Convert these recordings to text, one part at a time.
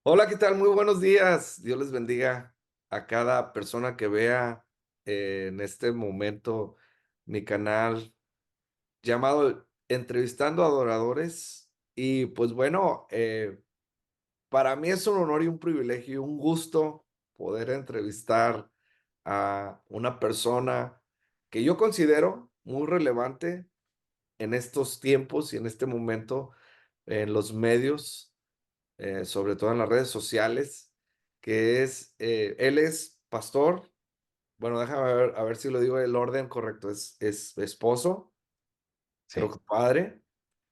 Hola, ¿qué tal? Muy buenos días. Dios les bendiga a cada persona que vea en este momento mi canal llamado Entrevistando Adoradores. Y pues bueno, para mí es un honor y un privilegio y un gusto poder entrevistar a una persona que yo considero muy relevante en estos tiempos y en este momento en los medios, sobre todo en las redes sociales, que es, él es pastor. Bueno, déjame ver, a ver si lo digo el orden correcto. Es esposo, creo Sí, que padre,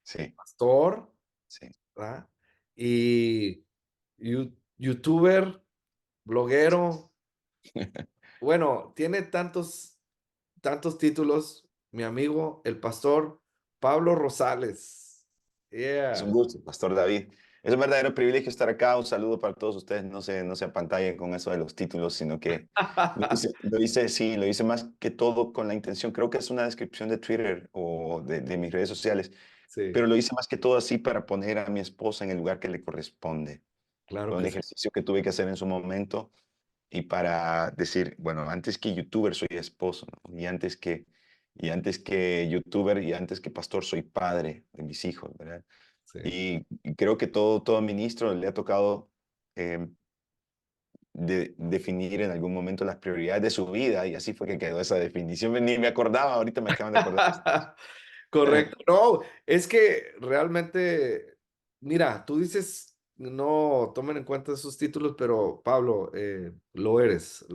sí, pastor, sí. ¿verdad? Y youtuber, bloguero. Bueno, tiene tantos títulos, mi amigo, el pastor Pablo Rosales. Es un Yeah. gusto, Pastor David. Es un verdadero privilegio estar acá. Un saludo para todos ustedes. No se apantallen con eso de los títulos, sino que sí, lo hice más que todo con la intención. Creo que es una descripción de Twitter o de mis redes sociales, Sí, pero lo hice más que todo así para poner a mi esposa en el lugar que le corresponde. claro Fue un que sí. ejercicio que tuve que hacer en su momento y para decir, bueno, antes que youtuber soy esposo, ¿no? Y antes que youtuber y antes que pastor soy padre de mis hijos, ¿verdad? Sí. Y creo que todo ministro le ha tocado definir en algún momento las prioridades de su vida y así fue que quedó esa definición. Ni me acordaba, ahorita me acaban de acordar. Correcto. No, es que realmente, mira, tú dices, no tomen en cuenta esos títulos, pero Pablo, lo eres.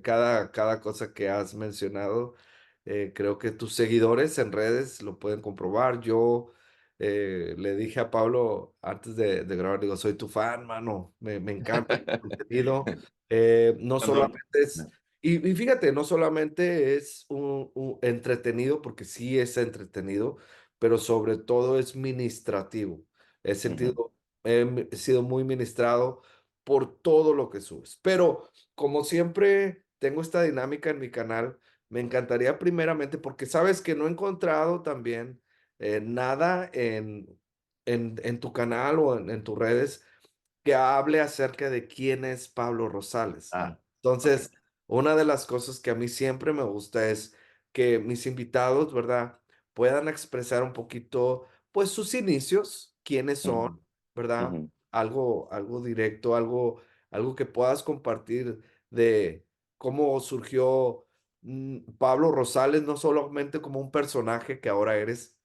Cada cosa que has mencionado, creo que tus seguidores en redes lo pueden comprobar. Yo le dije a Pablo antes de grabar, digo, soy tu fan, mano, me encanta tu contenido. No No, no, solamente es y fíjate, no solamente es un entretenido, porque sí es entretenido, pero sobre todo es ministrativo. He ujú, sentido, he sido muy ministrado por todo lo que subes. Pero como siempre tengo esta dinámica en mi canal, me encantaría primeramente, porque sabes que no he encontrado también nada en tu canal o en tus redes que hable acerca de quién es Pablo Rosales. ah, ok. Entonces, una de las cosas que a mí siempre me gusta es que mis invitados, ¿verdad? Puedan expresar un poquito, pues, sus inicios, quiénes son, Ujú, ¿verdad? ujú, Algo directo, algo que puedas compartir de cómo surgió Pablo Rosales, no solamente como un personaje que ahora eres,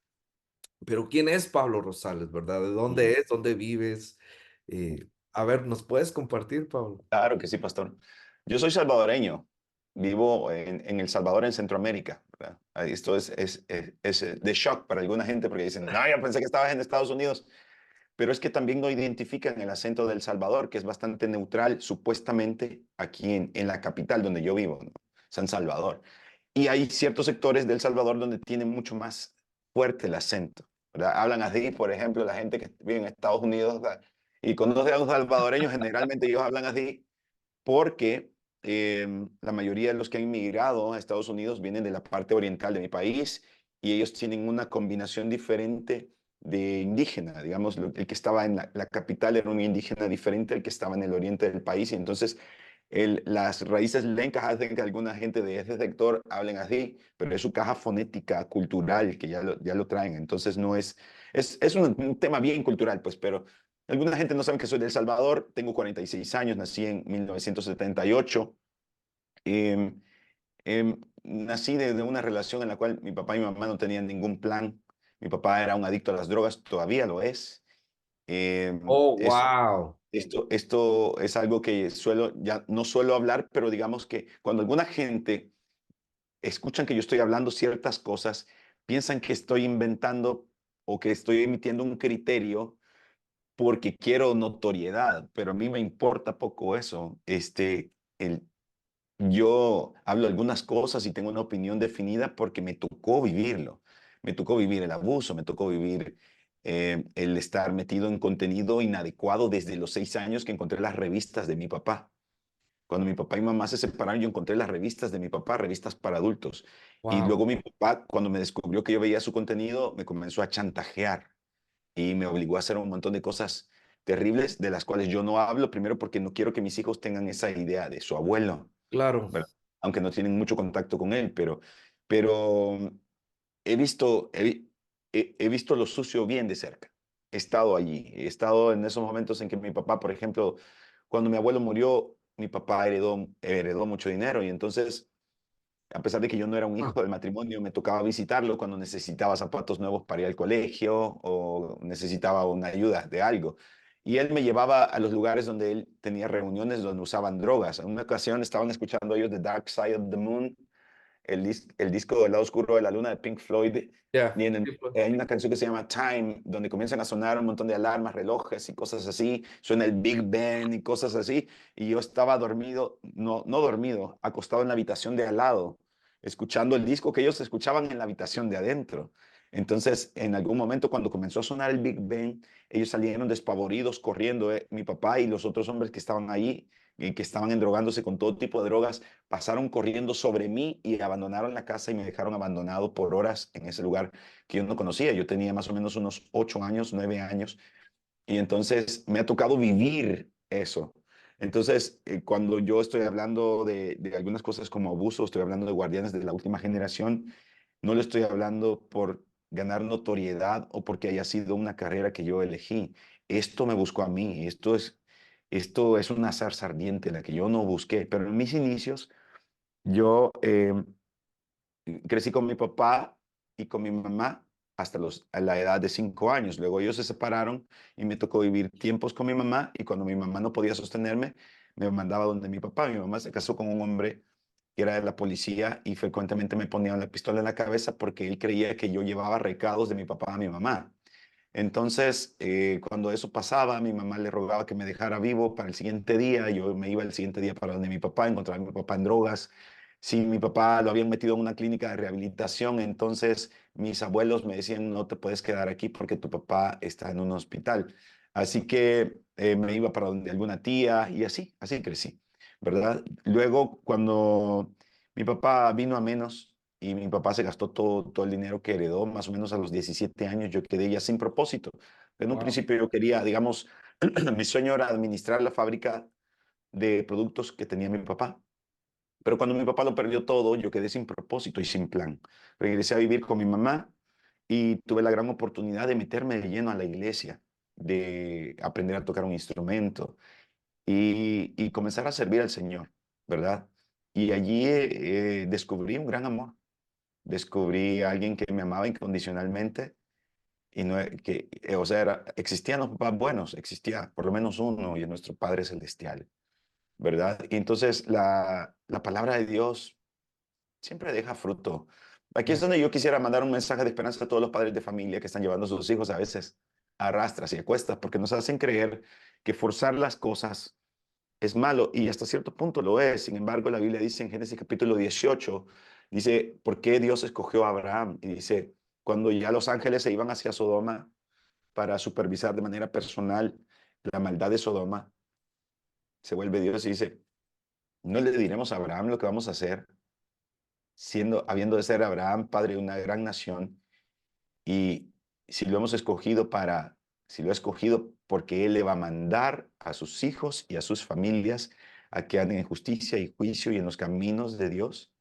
pero ¿quién es Pablo Rosales, verdad? ¿De dónde ujú, es? ¿Dónde vives? ujú. A ver, ¿nos puedes compartir, Pablo? Claro que sí, pastor. Yo soy salvadoreño. Vivo en El Salvador, en Centroamérica, ¿verdad? Esto es de shock para alguna gente porque dicen, no, yo pensé que estabas en Estados Unidos. Pero es que también no identifican el acento del Salvador, que es bastante neutral, supuestamente, aquí en la capital donde yo vivo, ¿no? San Salvador. Y hay ciertos sectores del Salvador donde tienen mucho más fuerte el acento, ¿verdad? Hablan así, por ejemplo, la gente que vive en Estados Unidos, ¿verdad? Y conoce a los salvadoreños, generalmente ellos hablan así porque la mayoría de los que han migrado a Estados Unidos vienen de la parte oriental de mi país y ellos tienen una combinación diferente de indígena. Digamos, el que estaba en la capital era un indígena diferente al que estaba en el oriente del país y entonces las raíces lencas hacen que alguna gente de ese sector hablen así, pero es su caja fonética cultural que ya lo traen. Entonces no es un tema bien cultural, pues, pero alguna gente no sabe que soy de El Salvador, tengo 46 años, nací en 1978. Em, nací de una relación en la cual mi papá y mi mamá no tenían ningún plan. Mi papá era un adicto a las drogas, todavía lo es. Em, Oh, es wow. esto es algo que ya no suelo hablar, pero digamos que cuando alguna gente escuchan que yo estoy hablando ciertas cosas, piensan que estoy inventando o que estoy emitiendo un criterio porque quiero notoriedad, pero a mí me importa poco eso. Yo hablo algunas cosas y tengo una opinión definida porque me tocó vivirlo. Me tocó vivir el abuso, me tocó vivir el estar metido en contenido inadecuado desde los 6 años que encontré las revistas de mi papá. Cuando mi papá y mamá se separaron, yo encontré las revistas de mi papá, revistas para adultos. Y Wow. luego mi papá, cuando me descubrió que yo veía su contenido, me comenzó a chantajear y me obligó a hacer un montón de cosas terribles de las cuales yo no hablo, primero porque no quiero que mis hijos tengan esa idea de su abuelo, Claro, ¿verdad? Aunque no tienen mucho contacto con él, pero he visto, he visto lo sucio bien de cerca. He estado allí, he estado en esos momentos en que mi papá, por ejemplo, cuando mi abuelo murió, mi papá heredó mucho dinero y entonces, a pesar de que yo no era un ah, hijo del matrimonio, me tocaba visitarlo cuando necesitaba zapatos nuevos para ir al colegio o necesitaba una ayuda de algo. Y él me llevaba a los lugares donde él tenía reuniones donde usaban drogas. En una ocasión estaban escuchando ellos The Dark Side of the Moon, el disco del lado oscuro de la luna de Pink Floyd, ya. y Sí, pues. hay una canción que se llama Time, donde comienzan a sonar un montón de alarmas, relojes y cosas así, suena el Big Ben y cosas así, y yo estaba dormido, no dormido, acostado en la habitación de al lado, escuchando el disco que ellos escuchaban en la habitación de adentro. Entonces, en algún momento, cuando comenzó a sonar el Big Ben, ellos salieron despavoridos, corriendo, mi papá y los otros hombres que estaban ahí, y que estaban endrogándose con todo tipo de drogas, pasaron corriendo sobre mí y abandonaron la casa y me dejaron abandonado por horas en ese lugar que yo no conocía. Yo tenía más o menos unos 8 años, 9 años, y entonces me ha tocado vivir eso. Entonces, cuando yo estoy hablando de algunas cosas como abuso, estoy hablando de guardianes de la última generación, no le estoy hablando por ganar notoriedad o porque haya sido una carrera que yo elegí. Esto me buscó a mí, esto es una zarza ardiente la que yo no busqué, pero en mis inicios yo crecí con mi papá y con mi mamá hasta a la edad de 5 años. Luego ellos se separaron y me tocó vivir tiempos con mi mamá y cuando mi mamá no podía sostenerme, me mandaba donde mi papá. Mi mamá se casó con un hombre que era de la policía y frecuentemente me ponía la pistola en la cabeza porque él creía que yo llevaba recados de mi papá a mi mamá. Entonces, cuando eso pasaba, mi mamá le rogaba que me dejara vivo para el siguiente día. Yo me iba el siguiente día para donde mi papá, encontraba a mi papá en drogas. Si mi papá lo habían metido en una clínica de rehabilitación, entonces mis abuelos me decían, no te puedes quedar aquí porque tu papá está en un hospital. Así que me iba para donde alguna tía y así crecí, ¿verdad? Luego, cuando mi papá vino a menos, y mi papá se gastó todo el dinero que heredó, más o menos a los 17 años yo quedé ya sin propósito. En un Wow. principio yo quería, digamos, mi sueño era administrar la fábrica de productos que tenía mi papá. Pero cuando mi papá lo perdió todo, yo quedé sin propósito y sin plan. Regresé a vivir con mi mamá y tuve la gran oportunidad de meterme de lleno a la iglesia, de aprender a tocar un instrumento y comenzar a servir al Señor, ¿verdad? Y allí descubrí un gran amor. Descubrí a alguien que me amaba incondicionalmente y no, o sea, existían los papás buenos, existía por lo menos uno y es nuestro Padre Celestial, ¿verdad? Y entonces la palabra de Dios siempre deja fruto. Aquí es Ya. donde yo quisiera mandar un mensaje de esperanza a todos los padres de familia que están llevando a sus hijos a veces a rastras y a cuestas, porque nos hacen creer que forzar las cosas es malo y hasta cierto punto lo es. Sin embargo, la Biblia dice en Génesis capítulo 18, dice, ¿por qué Dios escogió a Abraham? Y dice, cuando ya los ángeles se iban hacia Sodoma para supervisar de manera personal la maldad de Sodoma, se vuelve Dios y dice, no le diremos a Abraham lo que vamos a hacer, habiendo de ser Abraham padre de una gran nación, y si lo hemos escogido si lo ha escogido porque Él le va a mandar a sus hijos y a sus familias a que anden en justicia y juicio y en los caminos de Dios.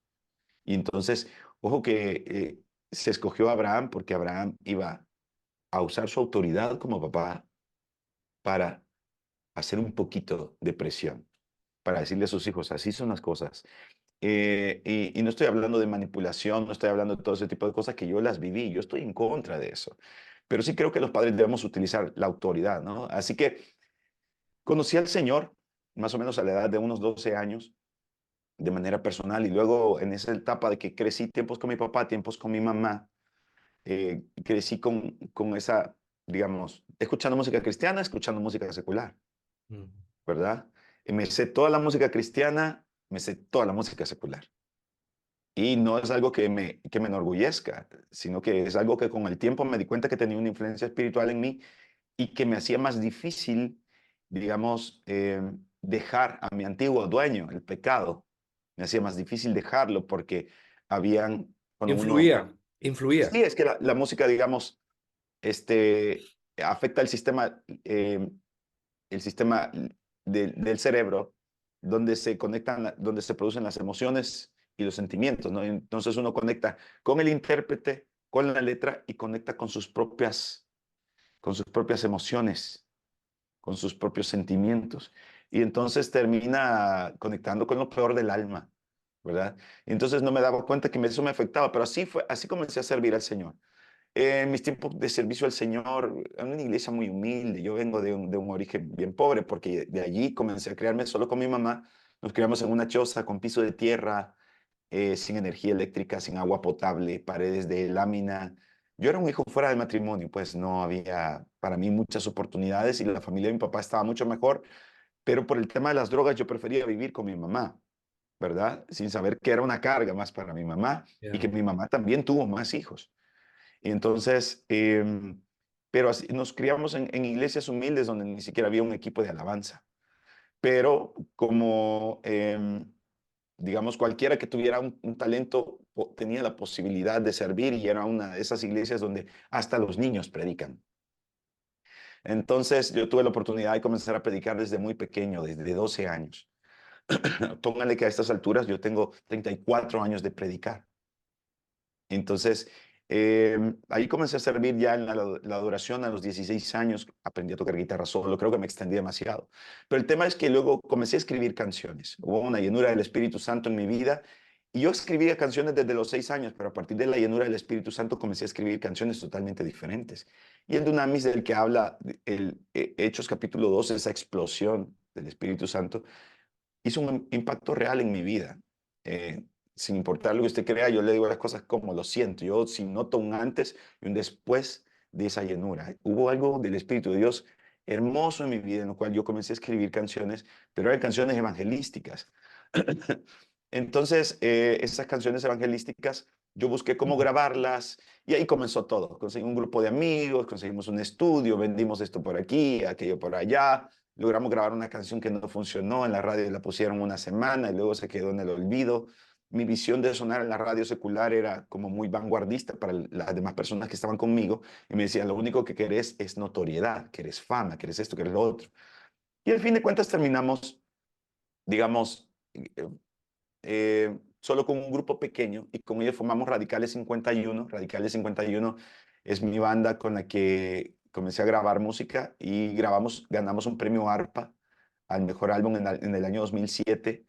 Y entonces, ojo que se escogió a Abraham porque Abraham iba a usar su autoridad como papá para hacer un poquito de presión, para decirle a sus hijos, así son las cosas. Y no estoy hablando de manipulación, no estoy hablando de todo ese tipo de cosas que yo las viví, yo estoy en contra de eso. Pero sí creo que los padres debemos utilizar la autoridad, ¿no? Así que conocí al Señor más o menos a la edad de unos 12 años de manera personal y luego en esa etapa de que crecí tiempos con mi papá, tiempos con mi mamá, crecí con esa, digamos, escuchando música cristiana, escuchando música secular, Mm. ¿verdad? Y me sé toda la música cristiana, me sé toda la música secular. Y no es algo que me enorgullezca, sino que es algo que con el tiempo me di cuenta que tenía una influencia espiritual en mí y que me hacía más difícil, digamos, dejar a mi antiguo dueño, el pecado. Me hacía más difícil dejarlo porque cuando uno, Influía, influía. sí, es que la música, digamos, afecta el sistema. el sistema del cerebro donde se conectan, donde se producen las emociones y los sentimientos, ¿no? Entonces uno conecta con el intérprete, con la letra y conecta con sus propias emociones, con sus propios sentimientos. Y entonces termina conectando con lo peor del alma, ¿verdad? Y entonces no me daba cuenta que eso me afectaba, pero así fue, así comencé a servir al Señor. En mis tiempos de servicio al Señor, en una iglesia muy humilde, yo vengo de un origen bien pobre, porque de allí comencé a criarme solo con mi mamá. Nos criamos en una choza con piso de tierra, sin energía eléctrica, sin agua potable, paredes de lámina. Yo era un hijo fuera de matrimonio, pues no había para mí muchas oportunidades y la familia de mi papá estaba mucho mejor, pero por el tema de las drogas yo prefería vivir con mi mamá, ¿verdad? Sin saber que era una carga más para mi mamá y que Ya. mi mamá también tuvo más hijos. Y entonces, pero así, nos criamos en iglesias humildes donde ni siquiera había un equipo de alabanza. Pero como, digamos, cualquiera que tuviera un talento tenía la posibilidad de servir y era una de esas iglesias donde hasta los niños predican. Entonces yo tuve la oportunidad de comenzar a predicar desde muy pequeño, desde 12 años. Pónganle que a estas alturas yo tengo 34 años de predicar. Entonces, ahí comencé a servir ya en la adoración a los 16 años, aprendí a tocar guitarra solo, creo que me extendí demasiado. Pero el tema es que luego comencé a escribir canciones, hubo una llenura del Espíritu Santo en mi vida y yo escribía canciones desde los 6 años, pero a partir de la llenura del Espíritu Santo comencé a escribir canciones totalmente diferentes. Y el Dunamis del que habla Hechos capítulo 2, esa explosión del Espíritu Santo, hizo un impacto real en mi vida. Eh, Sin importar lo que usted crea, yo le digo las cosas como lo siento. Yo sí noto un antes y un después de esa llenura. Hubo algo del Espíritu de Dios hermoso en mi vida, en lo cual yo comencé a escribir canciones, pero eran canciones evangelísticas. Entonces, esas canciones evangelísticas, yo busqué cómo grabarlas y ahí comenzó todo. Conseguí un grupo de amigos, conseguimos un estudio, vendimos esto por aquí, aquello por allá. Logramos grabar una canción que no funcionó en la radio, la pusieron una semana y luego se quedó en el olvido. Mi visión de sonar en la radio secular era como muy vanguardista para las demás personas que estaban conmigo y me decían, lo único que querés es notoriedad, querés fama, querés esto, querés lo otro. Y al fin de cuentas terminamos, digamos, solo con un grupo pequeño y con ellos formamos Radicales 51. Radicales 51 es mi banda con la que comencé a grabar música y ganamos un premio ARPA al mejor álbum en el año 2007.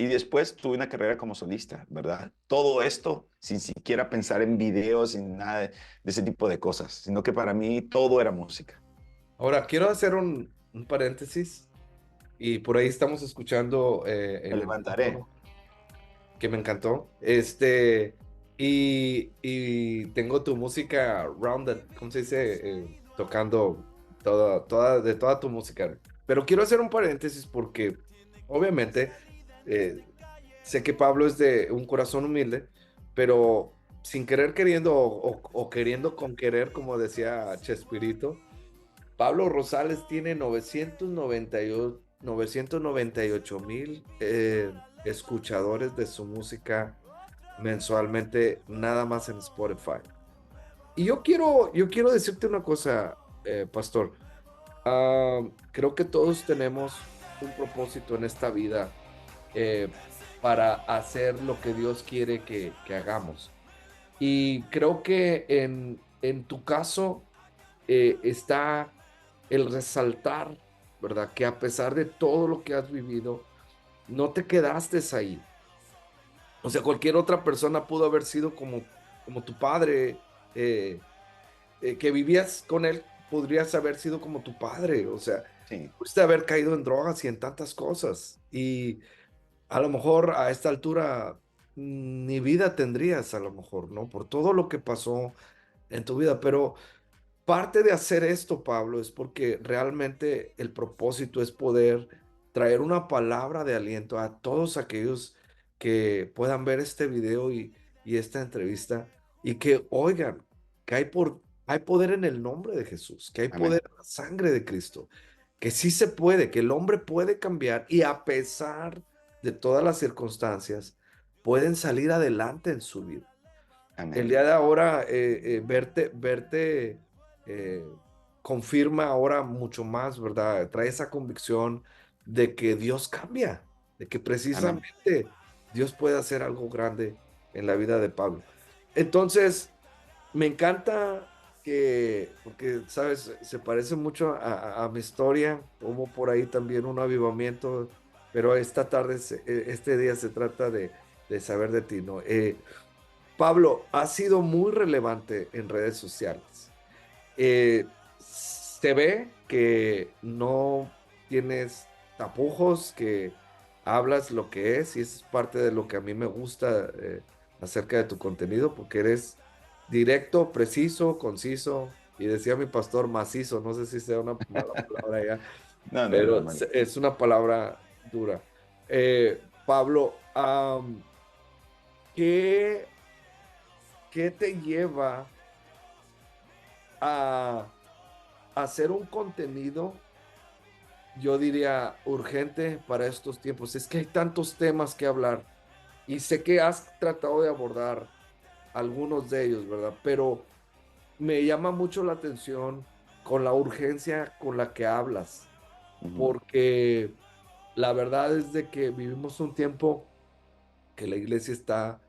Y después tuve una carrera como solista, ¿verdad? Todo esto sin siquiera pensar en videos, sin nada de ese tipo de cosas, sino que para mí todo era música. Ahora, quiero hacer un paréntesis y por ahí estamos escuchando Me el levantaré. fondo que me encantó. Y tengo tu música rounded, ¿cómo se dice? Tocando de toda tu música. Pero quiero hacer un paréntesis porque obviamente eh, sé que Pablo es de un corazón humilde, pero sin querer queriendo o queriendo con querer, como decía Chespirito, Pablo Rosales tiene 998 mil escuchadores de su música mensualmente, nada más en Spotify. Y yo quiero decirte una cosa, Pastor. Creo que todos tenemos un propósito en esta vida eh, para hacer lo que Dios quiere que hagamos. Y creo que en tu caso está el resaltar, ¿verdad? Que a pesar de todo lo que has vivido, no te quedaste ahí. O sea, cualquier otra persona pudo haber sido como tu padre, eh, que vivías con él, podrías haber sido como tu padre. O sea, Sí, pudiste haber caído en drogas y en tantas cosas. Y a lo mejor a esta altura ni vida tendrías, a lo mejor, ¿no? Por todo lo que pasó en tu vida. Pero parte de hacer esto, Pablo, es porque realmente el propósito es poder traer una palabra de aliento a todos aquellos que puedan ver este video y esta entrevista y que oigan que hay poder en el nombre de Jesús, que hay amén, poder en la sangre de Cristo, que sí se puede, que el hombre puede cambiar y a pesar de todas las circunstancias, pueden salir adelante en su vida. El amén. día de ahora, verte eh, confirma ahora mucho más, ¿verdad? Trae esa convicción de que Dios cambia, de que Amén. precisamente Dios puede hacer algo grande en la vida de Pablo. Entonces, me encanta que, porque, sabes, se parece mucho a mi historia, hubo por ahí también un avivamiento, pero esta tarde, este día se trata de saber de ti, ¿no? Pablo, ha sido muy relevante en redes sociales. Se ve que no tienes tapujos, que hablas lo que es, y eso es parte de lo que a mí me gusta acerca de tu contenido, porque eres directo, preciso, conciso, y decía mi pastor macizo, no sé si sea una mala palabra ya, No, no, no, pero hermano. es una palabra dura. Pablo, ¿qué, qué te lleva a hacer un contenido, yo diría, urgente para estos tiempos? Es que hay tantos temas que hablar y sé que has tratado de abordar algunos de ellos, ¿verdad? Pero me llama mucho la atención con la urgencia con la que hablas, Ujú. porque la verdad es de que vivimos un tiempo que la iglesia está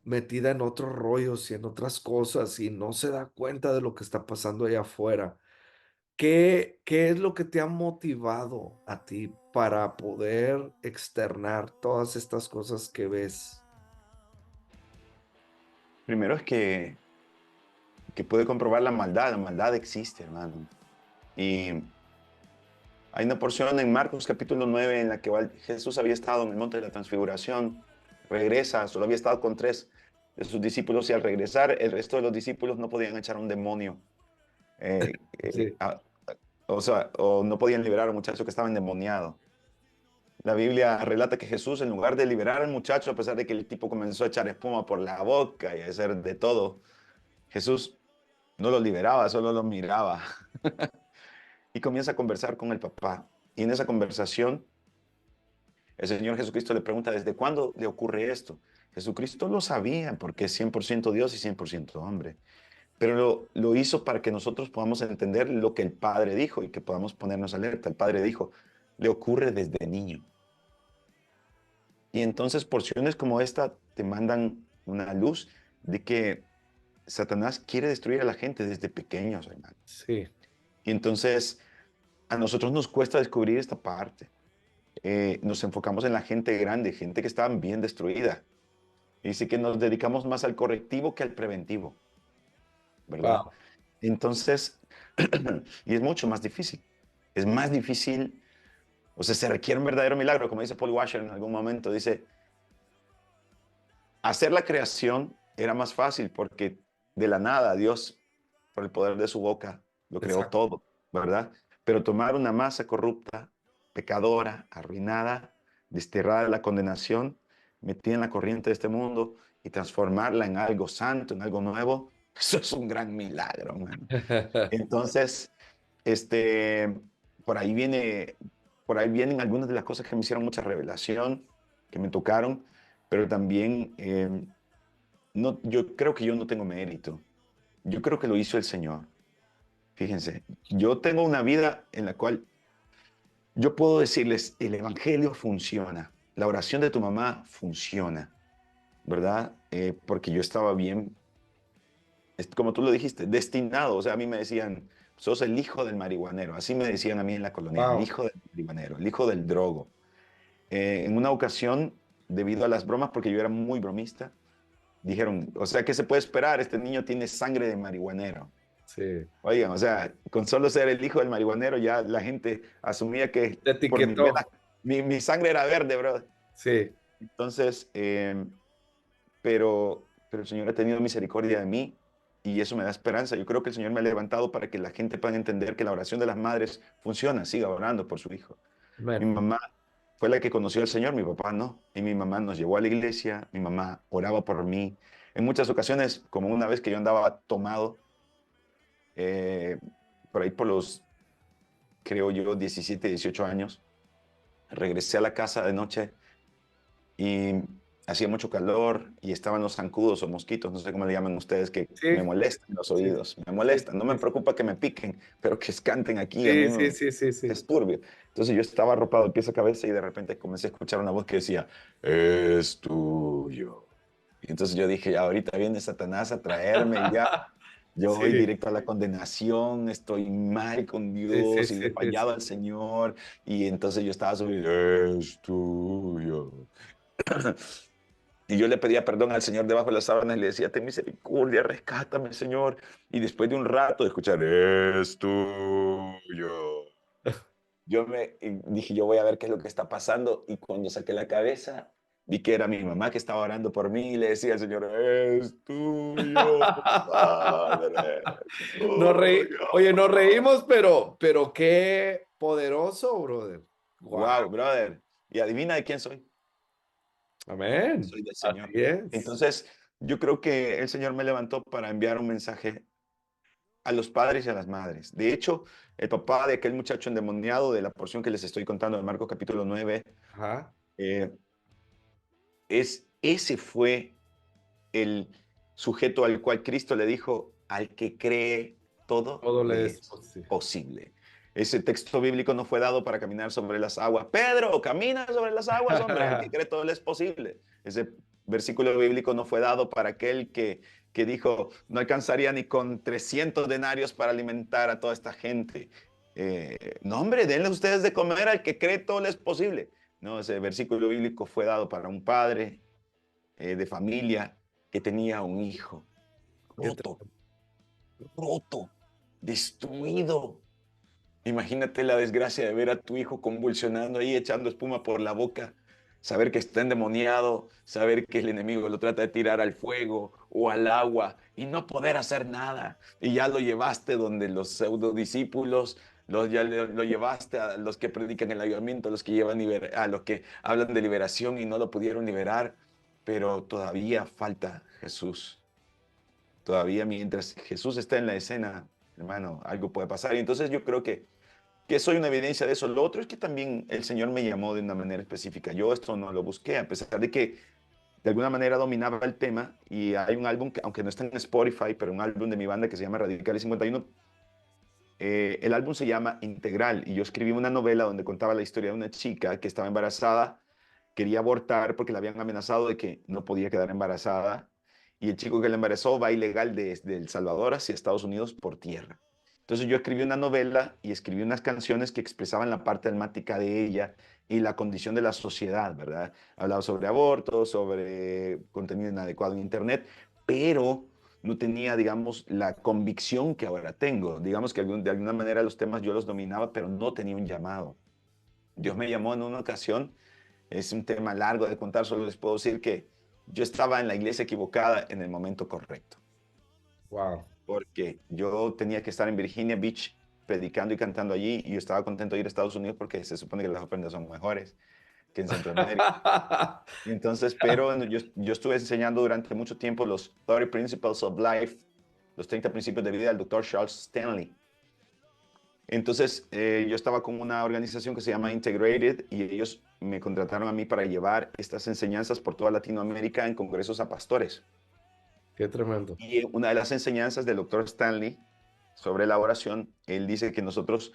metida en otros rollos y en otras cosas y no se da cuenta de lo que está pasando allá afuera. ¿Qué es lo que te ha motivado a ti para poder externar todas estas cosas que ves? Primero es que puede comprobar la maldad existe, hermano. Y hay una porción en Marcos capítulo 9 en la que Jesús había estado en el monte de la transfiguración, regresa, solo había estado con tres de sus discípulos y al regresar el resto de los discípulos no podían echar un demonio, eh, eh, Sí, a- o sea, o no podían liberar a un muchacho que estaba endemoniado. La Biblia relata que Jesús, en lugar de liberar al muchacho, a pesar de que el tipo comenzó a echar espuma por la boca y a hacer de todo, Jesús no lo liberaba, solo lo miraba y comienza a conversar con el papá. Y en esa conversación, el Señor Jesucristo le pregunta, ¿desde cuándo le ocurre esto? Jesucristo lo sabía porque es 100% Dios y 100% hombre, pero lo hizo para que nosotros podamos entender lo que el Padre dijo y que podamos ponernos alerta. El Padre dijo, le ocurre desde niño. Y entonces porciones como esta te mandan una luz de que Satanás quiere destruir a la gente desde pequeños, hermano. sí, Y entonces a nosotros nos cuesta descubrir esta parte. Nos enfocamos en la gente grande, gente que está bien destruida. Y dice que nos dedicamos más al correctivo que al preventivo, ¿verdad? wow, Entonces, y es mucho más difícil. Es más difícil, o sea, se requiere un verdadero milagro, como dice Paul Washer en algún momento. Dice, hacer la creación era más fácil porque de la nada Dios, por el poder de su boca, lo creó exacto. todo, ¿verdad? Pero tomar una masa corrupta, pecadora, arruinada, desterrada de la condenación, metida en la corriente de este mundo y transformarla en algo santo, en algo nuevo, eso es un gran milagro, mano. Entonces, este, por ahí viene, por ahí vienen algunas de las cosas que me hicieron mucha revelación, que me tocaron, pero también no, yo creo que yo no tengo mérito. Yo creo que lo hizo el Señor. Fíjense, yo tengo una vida en la cual yo puedo decirles, el Evangelio funciona, la oración de tu mamá funciona, ¿verdad? Porque yo estaba bien, como tú lo dijiste, destinado. O sea, a mí me decían, sos el hijo del marihuanero. Así me decían a mí en la colonia, el Wow, hijo del marihuanero, el hijo del drogo. En una ocasión, debido a las bromas, porque yo era muy bromista, dijeron, o sea, ¿qué se puede esperar? Este niño tiene sangre de marihuanero. sí. Oigan, o sea, con solo ser el hijo del marihuanero, ya la gente asumía que Te por mis venas, etiquetó, mi sangre era verde, bro. sí. Entonces, pero el Señor ha tenido misericordia de mí y eso me da esperanza. Yo creo que el Señor me ha levantado para que la gente pueda entender que la oración de las madres funciona, siga orando por su hijo. Mi Amén. mamá fue la que conoció al Señor, mi papá no. Y mi mamá nos llevó a la iglesia, mi mamá oraba por mí. En muchas ocasiones, como una vez que yo andaba tomado, eh, por ahí por los, creo yo, 17, 18 años, regresé a la casa de noche y hacía mucho calor y estaban los zancudos o mosquitos, no sé cómo le llaman ustedes, que Sí, me molestan los sí, oídos, me sí, molestan. No me sí, preocupa que me piquen, pero que escanten aquí, a mí sí, sí, me sí, sí, sí. es turbio. Entonces yo estaba arropado de pies a cabeza y de repente comencé a escuchar una voz que decía, es tuyo. Y entonces yo dije, "Ya, ahorita viene Satanás a traerme y ya. Yo voy Sí, directo a la condenación, estoy mal con sí, sí, Dios y le he sí, sí, fallado al Señor. Y entonces yo estaba sobre, es tuyo. Y yo le pedía perdón al Señor debajo de las sábanas y le decía, ten misericordia, rescátame, Señor. Y después de un rato de escuchar, es tuyo. Dije, yo voy a ver qué es lo que está pasando. Y cuando saqué la cabeza, vi que era mi mamá que estaba orando por mí y le decía al Señor, es tuyo, Padre, es Oye, nos tuyo. reímos, pero qué poderoso, brother. Wow, Wow, brother. Y adivina de quién soy. amén. Soy del Así Señor. es. Entonces, yo creo que el Señor me levantó para enviar un mensaje a los padres y a las madres. De hecho, el papá de aquel muchacho endemoniado, de la porción que les estoy contando de Marcos capítulo 9, Ajá. eh, ese fue el sujeto al cual Cristo le dijo, al que cree, todo Todo le le es es posible. posible. Ese texto bíblico no fue dado para caminar sobre las aguas. Pedro, camina sobre las aguas, hombre, al que cree todo le es posible. Ese versículo bíblico no fue dado para aquel que dijo, no alcanzaría ni con 300 denarios para alimentar a toda esta gente. No, hombre, denle ustedes de comer al que cree todo le es posible. No, ese versículo bíblico fue dado para un padre de familia que tenía un hijo Qué tra- roto, roto, destruido. Imagínate la desgracia de ver a tu hijo convulsionando ahí, echando espuma por la boca, saber que está endemoniado, saber que el enemigo lo trata de tirar al fuego o al agua y no poder hacer nada. Y ya lo llevaste donde los pseudo discípulos, ya lo llevaste a los que predican el avivamiento, a los que a los que hablan de liberación y no lo pudieron liberar, pero todavía falta Jesús. Todavía mientras Jesús está en la escena, hermano, algo puede pasar. Y entonces yo creo que soy una evidencia de eso. Lo otro es que también el Señor me llamó de una manera específica. Yo esto no lo busqué, a pesar de que de alguna manera dominaba el tema. Y hay un álbum, que, aunque no está en Spotify, pero un álbum de mi banda que se llama Radicales 51. El álbum se llama Integral. Y yo escribí una novela donde contaba la historia de una chica que estaba embarazada, quería abortar porque la habían amenazado de que no podía quedar embarazada. Y el chico que la embarazó va ilegal desde El Salvador hacia Estados Unidos por tierra. Entonces yo escribí una novela y escribí unas canciones que expresaban la parte almática de ella y la condición de la sociedad, ¿verdad? Hablaba sobre aborto, sobre contenido inadecuado en Internet, pero no tenía, digamos, la convicción que ahora tengo. Digamos que de alguna manera los temas yo los dominaba, pero no tenía un llamado. Dios me llamó en una ocasión, es un tema largo de contar, solo les puedo decir que yo estaba en la iglesia equivocada en el momento correcto, Wow. porque yo tenía que estar en Virginia Beach predicando y cantando allí y yo estaba contento de ir a Estados Unidos porque se supone que las ofrendas son mejores que en Centroamérica. Y entonces, pero yo estuve enseñando durante mucho tiempo los 30 Principles of Life, los 30 principios de vida del doctor Charles Stanley. Entonces, yo estaba con una organización que se llama Integrated y ellos me contrataron a mí para llevar estas enseñanzas por toda Latinoamérica en congresos a pastores. Qué tremendo. Y una de las enseñanzas del doctor Stanley sobre la oración, él dice que nosotros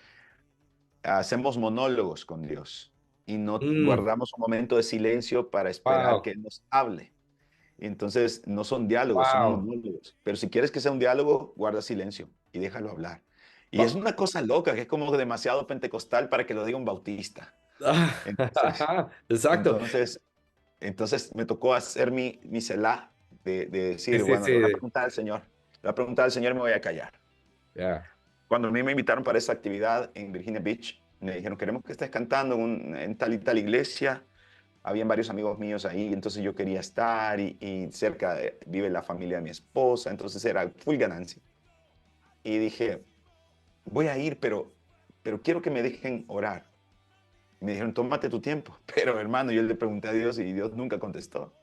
hacemos monólogos con Dios y no Mm, guardamos un momento de silencio para esperar wow. que Él nos hable. Entonces, no son diálogos, son Wow. monólogos. Pero si quieres que sea un diálogo, guarda silencio y déjalo hablar. Y es una cosa loca, que es como demasiado pentecostal para que lo diga un bautista. Entonces, Exacto. entonces, entonces me tocó hacer mi celá de Sí, decir, sí, bueno, le voy a sí. preguntar al Señor. Le voy a preguntar al Señor y me voy a callar. Ya. Cuando a mí me invitaron para esa actividad en Virginia Beach, me dijeron, queremos que estés cantando en tal y tal iglesia. Habían varios amigos míos ahí, entonces yo quería estar y cerca vive la familia de mi esposa, entonces era full ganancia. Y dije, voy a ir, pero quiero que me dejen orar. Y me dijeron, tómate tu tiempo. Pero hermano, yo le pregunté a Dios y Dios nunca contestó.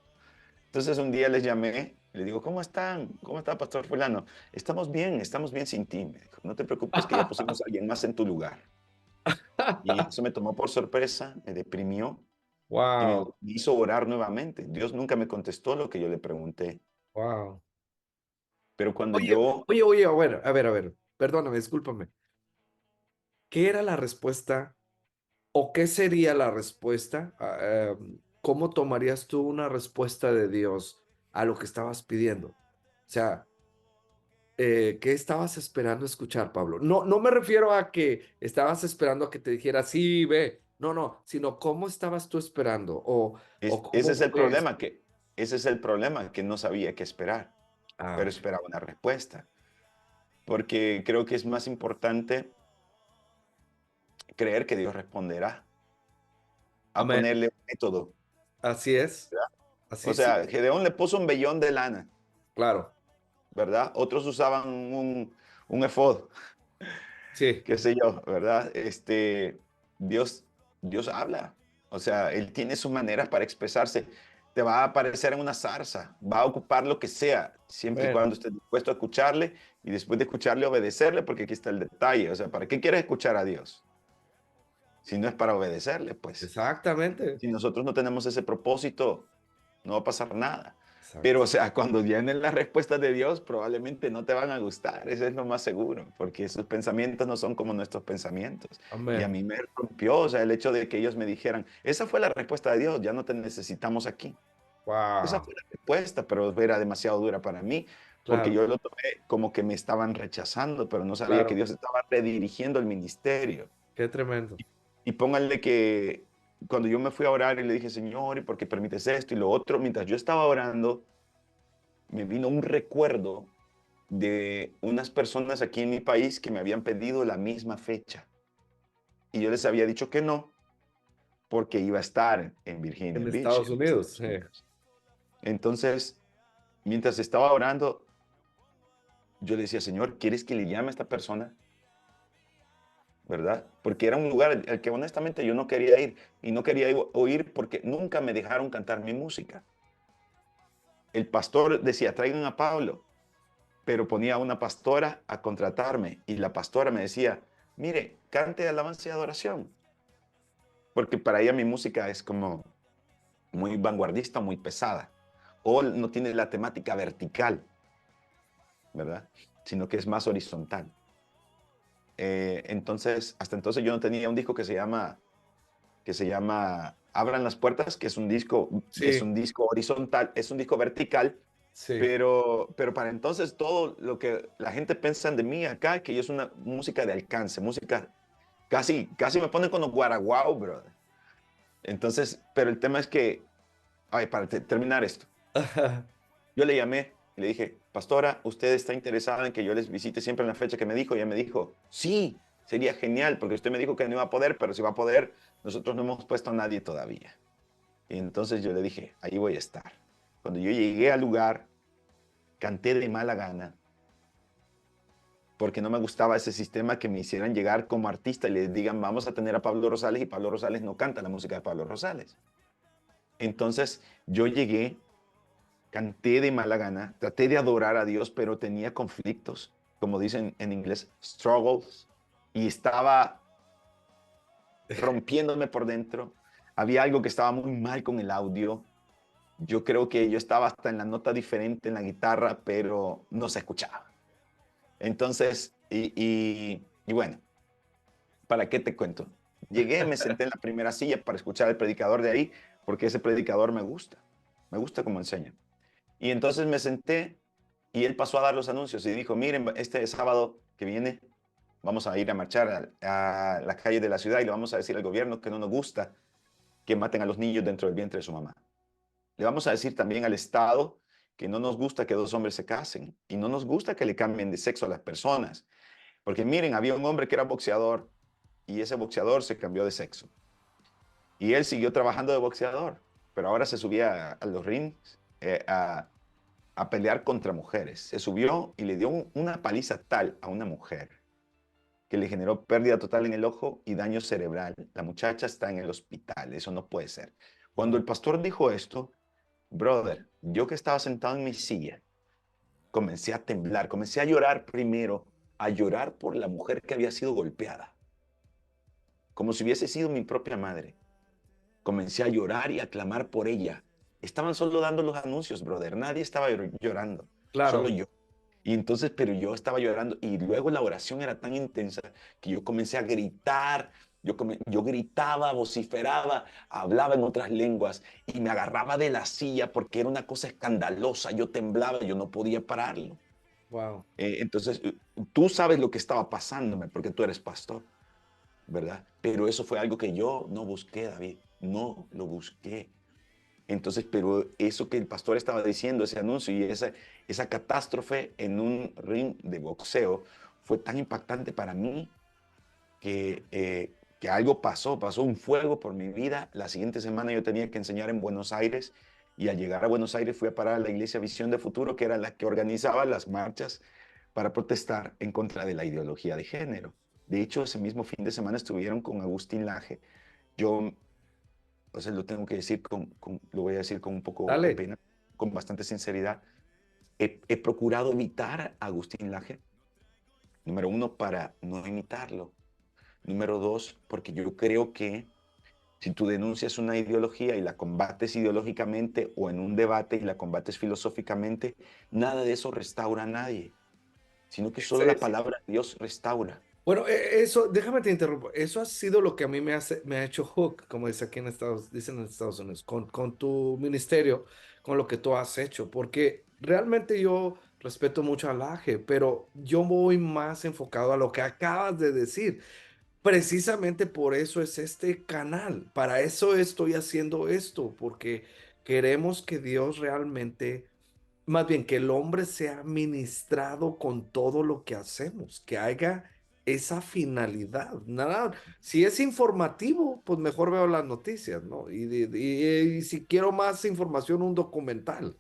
Entonces un día les llamé, le digo, ¿cómo están? ¿Cómo está, Pastor Fulano? Estamos bien sin ti. Me dijo, no te preocupes que ya pusimos a alguien más en tu lugar. Y eso me tomó por sorpresa, me deprimió. y Wow, me hizo orar nuevamente. Dios nunca me contestó lo que yo le pregunté, wow. pero cuando Oye, yo, oye, a ver, perdóname, discúlpame. ¿Qué era la respuesta o qué sería la respuesta? ¿Cómo tomarías tú una respuesta de Dios a lo que estabas pidiendo? O sea, ¿qué estabas esperando escuchar, Pablo? No, no me refiero a que estabas esperando a que te dijera, sí, ve. No, no, sino cómo estabas tú esperando o ese cómo es el fue problema, esto. que ese es el problema, que no sabía qué esperar, Ah, pero ok. esperaba una respuesta, porque creo que es más importante creer que Dios responderá a Amén. ponerle un método, Así es. ¿verdad? O Así sí, sea, Gedeón le puso un vellón de lana, claro. ¿verdad? Otros usaban un efod, Sí. qué sé yo, ¿verdad? Dios, Dios habla. O sea, Él tiene sus maneras para expresarse. Te va a aparecer en una zarza, va a ocupar lo que sea, siempre y Amén. cuando estés dispuesto a escucharle y después de escucharle obedecerle, porque aquí está el detalle. O sea, ¿para qué quieres escuchar a Dios? Si no es para obedecerle, pues. Exactamente. Si nosotros no tenemos ese propósito, no va a pasar nada. Pero, Exacto. o sea, cuando vienen las respuestas de Dios, probablemente no te van a gustar, eso es lo más seguro, porque sus pensamientos no son como nuestros pensamientos. Y a Amén. mí me rompió, o sea, el hecho de que ellos me dijeran, esa fue la respuesta de Dios, ya no te necesitamos aquí. Esa Wow. fue la respuesta, pero era demasiado dura para mí, porque Claro, yo lo tomé como que me estaban rechazando, pero no sabía que claro. Dios estaba redirigiendo el ministerio. Qué tremendo. Y pónganle que cuando yo me fui a orar y le dije, Señor, ¿y por qué permites esto y lo otro? Mientras yo estaba orando, me vino un recuerdo de unas personas aquí en mi país que me habían pedido la misma fecha. Y yo les había dicho que no, porque iba a estar en Virginia En Beach, Estados en Unidos. Estados Unidos. Entonces, mientras estaba orando, yo le decía, Señor, ¿quieres que le llame a esta persona? ¿Verdad? Porque era un lugar al que honestamente yo no quería ir y no quería oír porque nunca me dejaron cantar mi música. El pastor decía, traigan a Pablo, pero ponía a una pastora a contratarme y la pastora me decía, mire, cante alabanza y adoración, porque para ella mi música es como muy vanguardista, muy pesada, o no tiene la temática vertical, ¿verdad? Sino que es más horizontal. Entonces, hasta entonces yo no tenía un disco que se llama Abran las puertas, que es Sí, un disco horizontal, es un disco vertical. sí. Pero para entonces todo lo que la gente piensa de mí acá, que yo es una música de alcance, música casi me ponen con los guaraguao, brother. Entonces, pero el tema es que, ay, para terminar esto, yo le llamé y le dije, pastora, ¿usted está interesada en que yo les visite siempre en la fecha que me dijo? Y ella me dijo, sí, sería genial, porque usted me dijo que no iba a poder, pero si va a poder, nosotros no hemos puesto a nadie todavía. Y entonces yo le dije, ahí voy a estar. Cuando yo llegué al lugar, canté de mala gana, porque no me gustaba ese sistema que me hicieran llegar como artista y les digan, vamos a tener a Pablo Rosales y Pablo Rosales no canta la música de Pablo Rosales. Entonces yo llegué, canté de mala gana, traté de adorar a Dios, pero tenía conflictos, como dicen en inglés, struggles, y estaba rompiéndome por dentro. Había algo que estaba muy mal con el audio. Yo creo que yo estaba hasta en la nota diferente en la guitarra, pero no se escuchaba. Entonces, y bueno, ¿para qué te cuento? Llegué, me senté en la primera silla para escuchar al predicador de ahí, porque ese predicador me gusta cómo enseña. Y entonces me senté y él pasó a dar los anuncios y dijo, miren, este sábado que viene vamos a ir a marchar a la calle de la ciudad y le vamos a decir al gobierno que no nos gusta que maten a los niños dentro del vientre de su mamá. Le vamos a decir también al Estado que no nos gusta que dos hombres se casen y no nos gusta que le cambien de sexo a las personas. Porque miren, había un hombre que era boxeador y ese boxeador se cambió de sexo. Y él siguió trabajando de boxeador, pero ahora se subía a los rings a pelear contra mujeres. Se subió y le dio una paliza tal a una mujer que le generó pérdida total en el ojo y daño cerebral. La muchacha está en el hospital, eso no puede ser. Cuando Wow. el pastor dijo esto, brother, yo que estaba sentado en mi silla, comencé a temblar, comencé a llorar primero, a llorar por la mujer que había sido golpeada, como si hubiese sido mi propia madre. comencé a llorar y a clamar por ella. Estaban solo dando los anuncios, brother. Nadie estaba llorando, solo Claro. yo. Y entonces, pero yo estaba llorando y luego la oración era tan intensa que yo comencé a gritar, yo gritaba, vociferaba, hablaba en otras lenguas y me agarraba de la silla porque era una cosa escandalosa, yo temblaba, yo no podía pararlo. Wow. Entonces, tú sabes lo que estaba pasándome porque tú eres pastor, ¿verdad? Pero eso fue algo que yo no busqué, David, no lo busqué. Entonces, pero eso que el pastor estaba diciendo, ese anuncio y esa catástrofe en un ring de boxeo fue tan impactante para mí que algo pasó un fuego por mi vida. La siguiente semana yo tenía que enseñar en Buenos Aires y al llegar a Buenos Aires fui a parar a la iglesia Visión de Futuro, que era la que organizaba las marchas para protestar en contra de la ideología de género. De hecho, ese mismo fin de semana estuvieron con Agustín Laje. Yo, o sea, lo tengo que decir lo voy a decir con un poco de Dale. pena, con bastante sinceridad. He procurado evitar a Agustín Laje, número uno, para no imitarlo. Número dos, porque yo creo que si tú denuncias una ideología y la combates ideológicamente o en un debate y la combates filosóficamente, nada de eso restaura a nadie, sino que solo la Sí. palabra de Dios restaura. Bueno, eso, déjame te interrumpo. Eso ha sido lo que a mí me ha hecho hook, como dice aquí dicen en Estados Unidos, con tu ministerio, con lo que tú has hecho, porque realmente yo respeto mucho al Aje, pero yo voy más enfocado a lo que acabas de decir. Precisamente por eso es este canal, para eso estoy haciendo esto, porque queremos que Dios realmente, más bien que el hombre sea ministrado con todo lo que hacemos, que haya esa finalidad. Nada, si es informativo, pues mejor veo las noticias, ¿no? Y si quiero más información, un documental.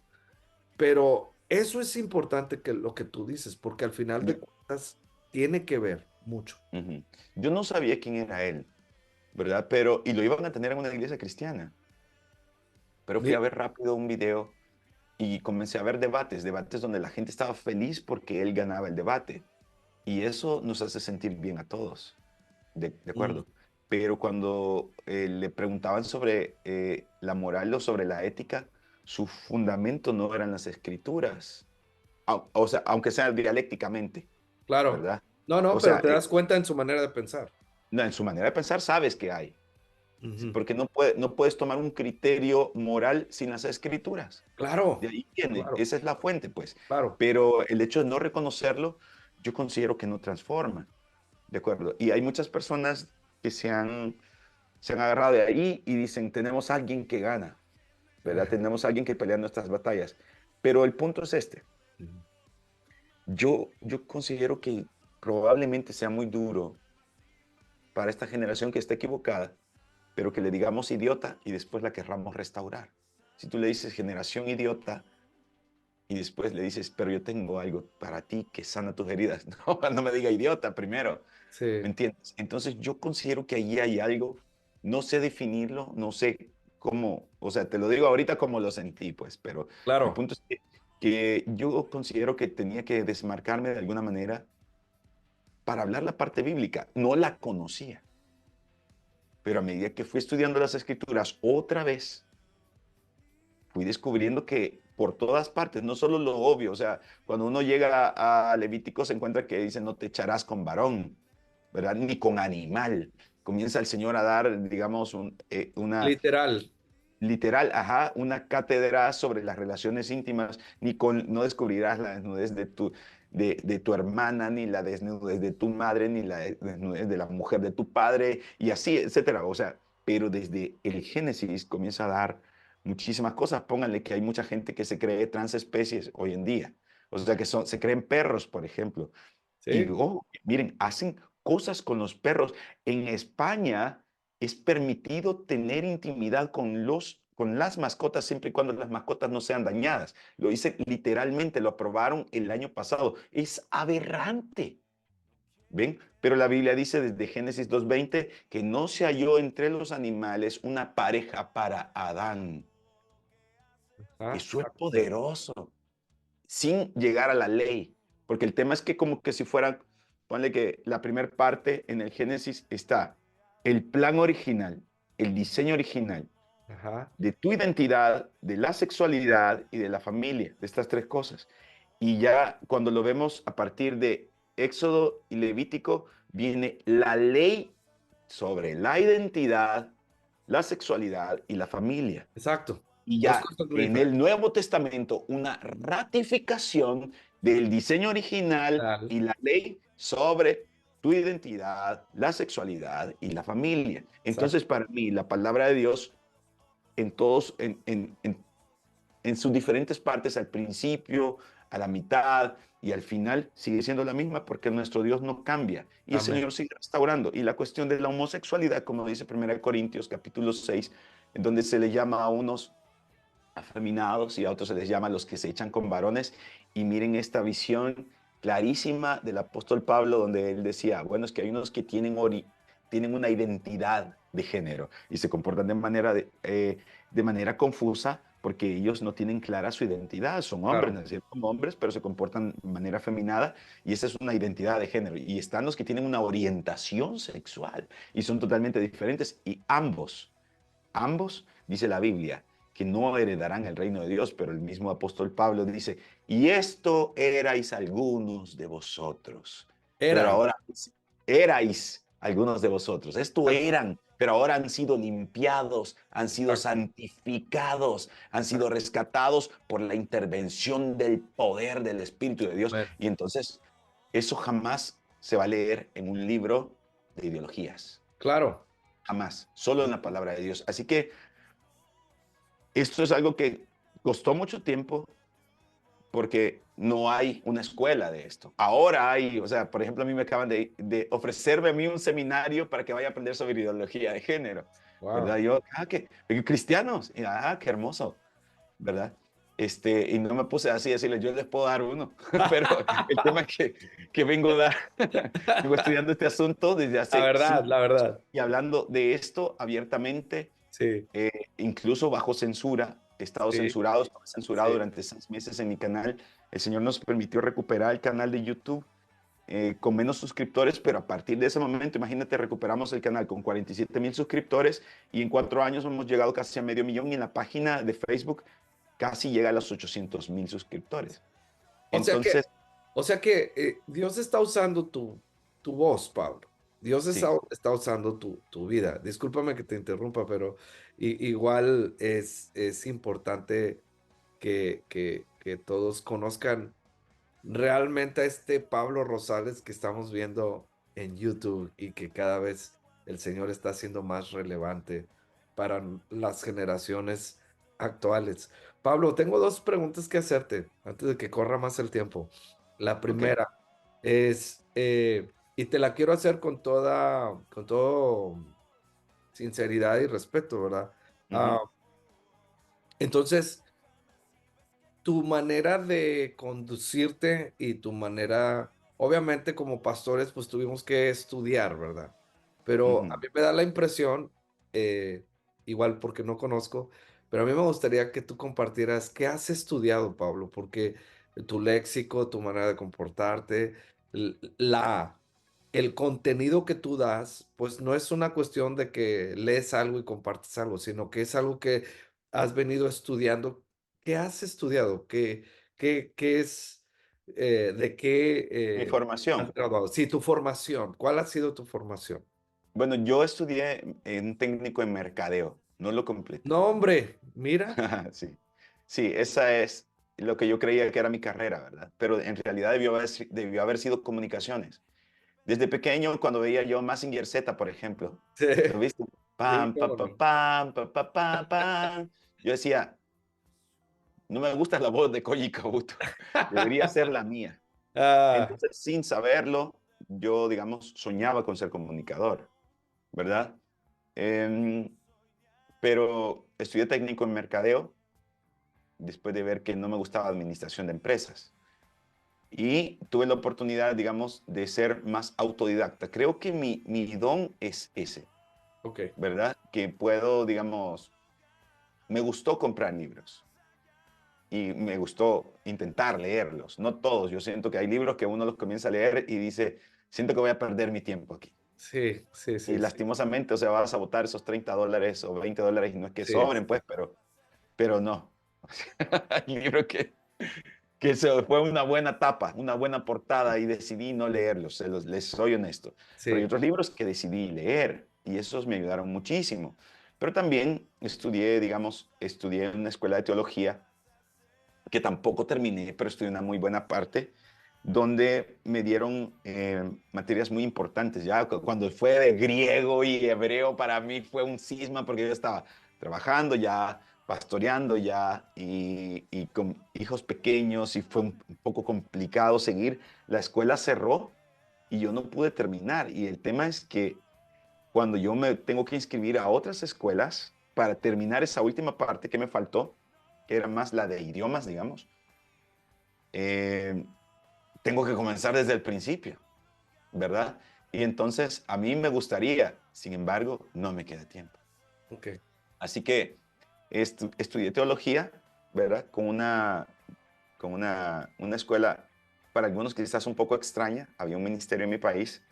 Pero eso es importante que lo que tú dices, porque al final Yo, de cuentas tiene que ver mucho. ujú. Yo no sabía quién era él, ¿verdad? Pero, y lo iban a tener en una iglesia cristiana, pero fui a Mi- ver rápido un video y comencé a ver debates donde la gente estaba feliz porque él ganaba el debate. Y eso nos hace sentir bien a todos, de mm, acuerdo. Pero cuando le preguntaban sobre la moral o sobre la ética, su fundamento no eran las escrituras, o sea, aunque sea dialécticamente, claro. ¿verdad? No, no, O pero sea, te das cuenta en su manera de pensar. no, en su manera de pensar sabes que hay, Ujú. porque no puedes tomar un criterio moral sin las escrituras. De Claro, ahí viene, claro, esa es la fuente, pues. claro. Pero el hecho de no reconocerlo, yo considero que no transforma. De acuerdo. Y hay muchas personas que se han agarrado de ahí y dicen, tenemos a alguien que gana, ¿verdad? Tenemos a alguien que pelea nuestras batallas. Pero el punto es este. Ujú. Yo considero que probablemente sea muy duro para esta generación que está equivocada, pero que le digamos idiota y después la querramos restaurar. Si tú le dices generación idiota y después le dices, pero yo tengo algo para ti que sana tus heridas, no, no me diga idiota primero. ¿Me Sí, entiendes? Entonces yo considero que allí hay algo, no sé definirlo, no sé cómo, o sea, te lo digo ahorita como lo sentí, pues, pero el claro. punto es que yo considero que tenía que desmarcarme de alguna manera para hablar la parte bíblica. No la conocía, pero a medida que fui estudiando las escrituras otra vez, fui descubriendo que por todas partes, no solo lo obvio, o sea, cuando uno llega a Levítico se encuentra que dice no te echarás con varón, ¿verdad? Ni con animal. Comienza el Señor a dar, digamos, una Literal. literal, ajá, una cátedra sobre las relaciones íntimas, no descubrirás la desnudez de tu hermana, ni la desnudez de tu madre, ni la desnudez de la mujer de tu padre, y así, etcétera. O sea, pero desde el Génesis comienza a dar muchísimas cosas. Pónganle que hay mucha gente que se cree transespecies hoy en día. O sea, se creen perros, por ejemplo. Y Sí, oh, miren, hacen cosas con los perros. En España es permitido tener intimidad con las mascotas siempre y cuando las mascotas no sean dañadas. Lo hice literalmente, lo aprobaron el año pasado. Es aberrante, ¿ven? Pero la Biblia dice desde Génesis 2:20 que no se halló entre los animales una pareja para Adán. ah, Eso es poderoso, sin llegar a la ley. Porque el tema es que como que si fueran, ponle que la primera parte en el Génesis está el plan original, el diseño original, Ajá. de tu identidad, de la sexualidad y de la familia, de estas tres cosas. Y ya cuando lo vemos a partir de Éxodo y Levítico, viene la ley sobre la identidad, la sexualidad y la familia. Exacto. Y Dos ya cosas muy en el diferentes. Nuevo Testamento, una ratificación del diseño original Tal. y la ley sobre tu identidad, la sexualidad y la familia. Exacto. Entonces, para mí, la palabra de Dios en todos, en sus diferentes partes, al principio, a la mitad y al final, sigue siendo la misma porque nuestro Dios no cambia y el Amén. Señor sigue restaurando. Y la cuestión de la homosexualidad, como dice 1 Corintios capítulo 6, en donde se le llama a unos afeminados y a otros se les llama los que se echan con varones. Y miren esta visión clarísima del apóstol Pablo, donde él decía, bueno, es que hay unos que tienen una identidad de género y se comportan de manera confusa porque ellos no tienen clara su identidad. Son hombres, Claro. nacieron como hombres, pero se comportan de manera feminada y esa es una identidad de género. Y están los que tienen una orientación sexual y son totalmente diferentes y ambos, dice la Biblia, que no heredarán el reino de Dios, pero el mismo apóstol Pablo dice, y esto erais algunos de vosotros, pero Eran. ahora erais algunos de vosotros, esto Exacto. eran, pero ahora han sido limpiados, han sido Exacto. santificados, han sido Exacto. rescatados por la intervención del poder del Espíritu de Dios. Amén. Y entonces, eso jamás se va a leer en un libro de ideologías. Claro. Jamás, solo en la palabra de Dios. Así que esto es algo que costó mucho tiempo porque no hay una escuela de esto. Ahora hay, o sea, por ejemplo, a mí me acaban de ofrecerme a mí un seminario para que vaya a aprender sobre ideología de género, ¿verdad? Wow. Yo, cristianos, y, qué hermoso, ¿verdad? Y no me puse así a decirles, yo les puedo dar uno, pero el tema es que vengo estudiando este asunto desde La hace verdad, 5 la años verdad. y hablando de esto abiertamente Sí, incluso bajo censura. He estado sí, censurado, estaba censurado sí. durante 6 meses en mi canal. El Señor nos permitió recuperar el canal de YouTube con menos suscriptores, pero a partir de ese momento, imagínate, recuperamos el canal con 47,000 suscriptores y en 4 años hemos llegado casi a medio millón y en la página de Facebook casi llega a los 800,000 suscriptores. O sea que, Entonces, Dios está usando tu voz, Pablo. Dios sí, está usando tu vida. Discúlpame que te interrumpa, pero igual es importante que todos conozcan realmente a este Pablo Rosales que estamos viendo en YouTube y que cada vez el Señor está haciendo más relevante para las generaciones actuales. Pablo, tengo dos preguntas que hacerte antes de que corra más el tiempo. La ok. primera es, y te la quiero hacer con todo sinceridad y respeto, ¿verdad? Ah, Ujú, entonces, tu manera de conducirte y tu manera, obviamente como pastores, pues tuvimos que estudiar, ¿verdad? Pero a ujú. mí me da la impresión, igual porque no conozco, pero a mí me gustaría que tú compartieras qué has estudiado, Pablo, porque tu léxico, tu manera de comportarte, el contenido que tú das, pues no es una cuestión de que lees algo y compartes algo, sino que es algo que has venido estudiando. ¿Qué has estudiado? ¿Qué es, de qué Mi has formación. graduado? Sí, tu formación. ¿Cuál ha sido tu formación? Bueno, yo estudié en un técnico en mercadeo, no lo completé. No, hombre, mira. Sí, sí, esa es lo que yo creía que era mi carrera, ¿verdad? Pero en realidad debió haber sido comunicaciones. Desde pequeño, cuando veía yo Mazinger Z, por ejemplo, Sí, ¿lo viste? sí, Pam, pa, cómo pa, no. pam, pa, pa, pam, pam. Yo decía, no me gusta la voz de Koji Kabuto, debería ser la mía. Ah, Entonces, sin saberlo, yo, digamos, soñaba con ser comunicador, ¿verdad? Em, pero estudié técnico en mercadeo después de ver que no me gustaba administración de empresas. Y tuve la oportunidad, digamos, de ser más autodidacta. Creo que mi don es ese, ok. ¿verdad? Que puedo, digamos, me gustó comprar libros y me gustó intentar leerlos. No todos, yo siento que hay libros que uno los comienza a leer y dice, siento que voy a perder mi tiempo aquí. Sí, sí, Y sí, sí, lastimosamente, o sea, vas a botar esos $30 o $20 y no es que sí, sobren, pues, pero no. El libro que eso fue una buena tapa, una buena portada y decidí no leerlos, les soy honesto. Pero hay sí, otros libros que decidí leer y esos me ayudaron muchísimo. Pero también estudié, digamos, estudié en una escuela de teología que tampoco terminé, pero estudié una muy buena parte, donde me dieron materias muy importantes. Ya cuando fue de griego y hebreo, para mí fue un cisma porque yo estaba trabajando ya, pastoreando ya y con hijos pequeños y fue un poco complicado seguir. La escuela cerró y yo no pude terminar. Y el tema es que cuando yo me tengo que inscribir a otras escuelas para terminar esa última parte que me faltó, que era más la de idiomas, digamos, eh, tengo que comenzar desde el principio, ¿verdad? Y entonces a mí me gustaría, sin embargo, no me queda tiempo. ok. Así que estudié teología, ¿verdad? Con una escuela para algunos quizás un poco extraña. Había un ministerio en mi país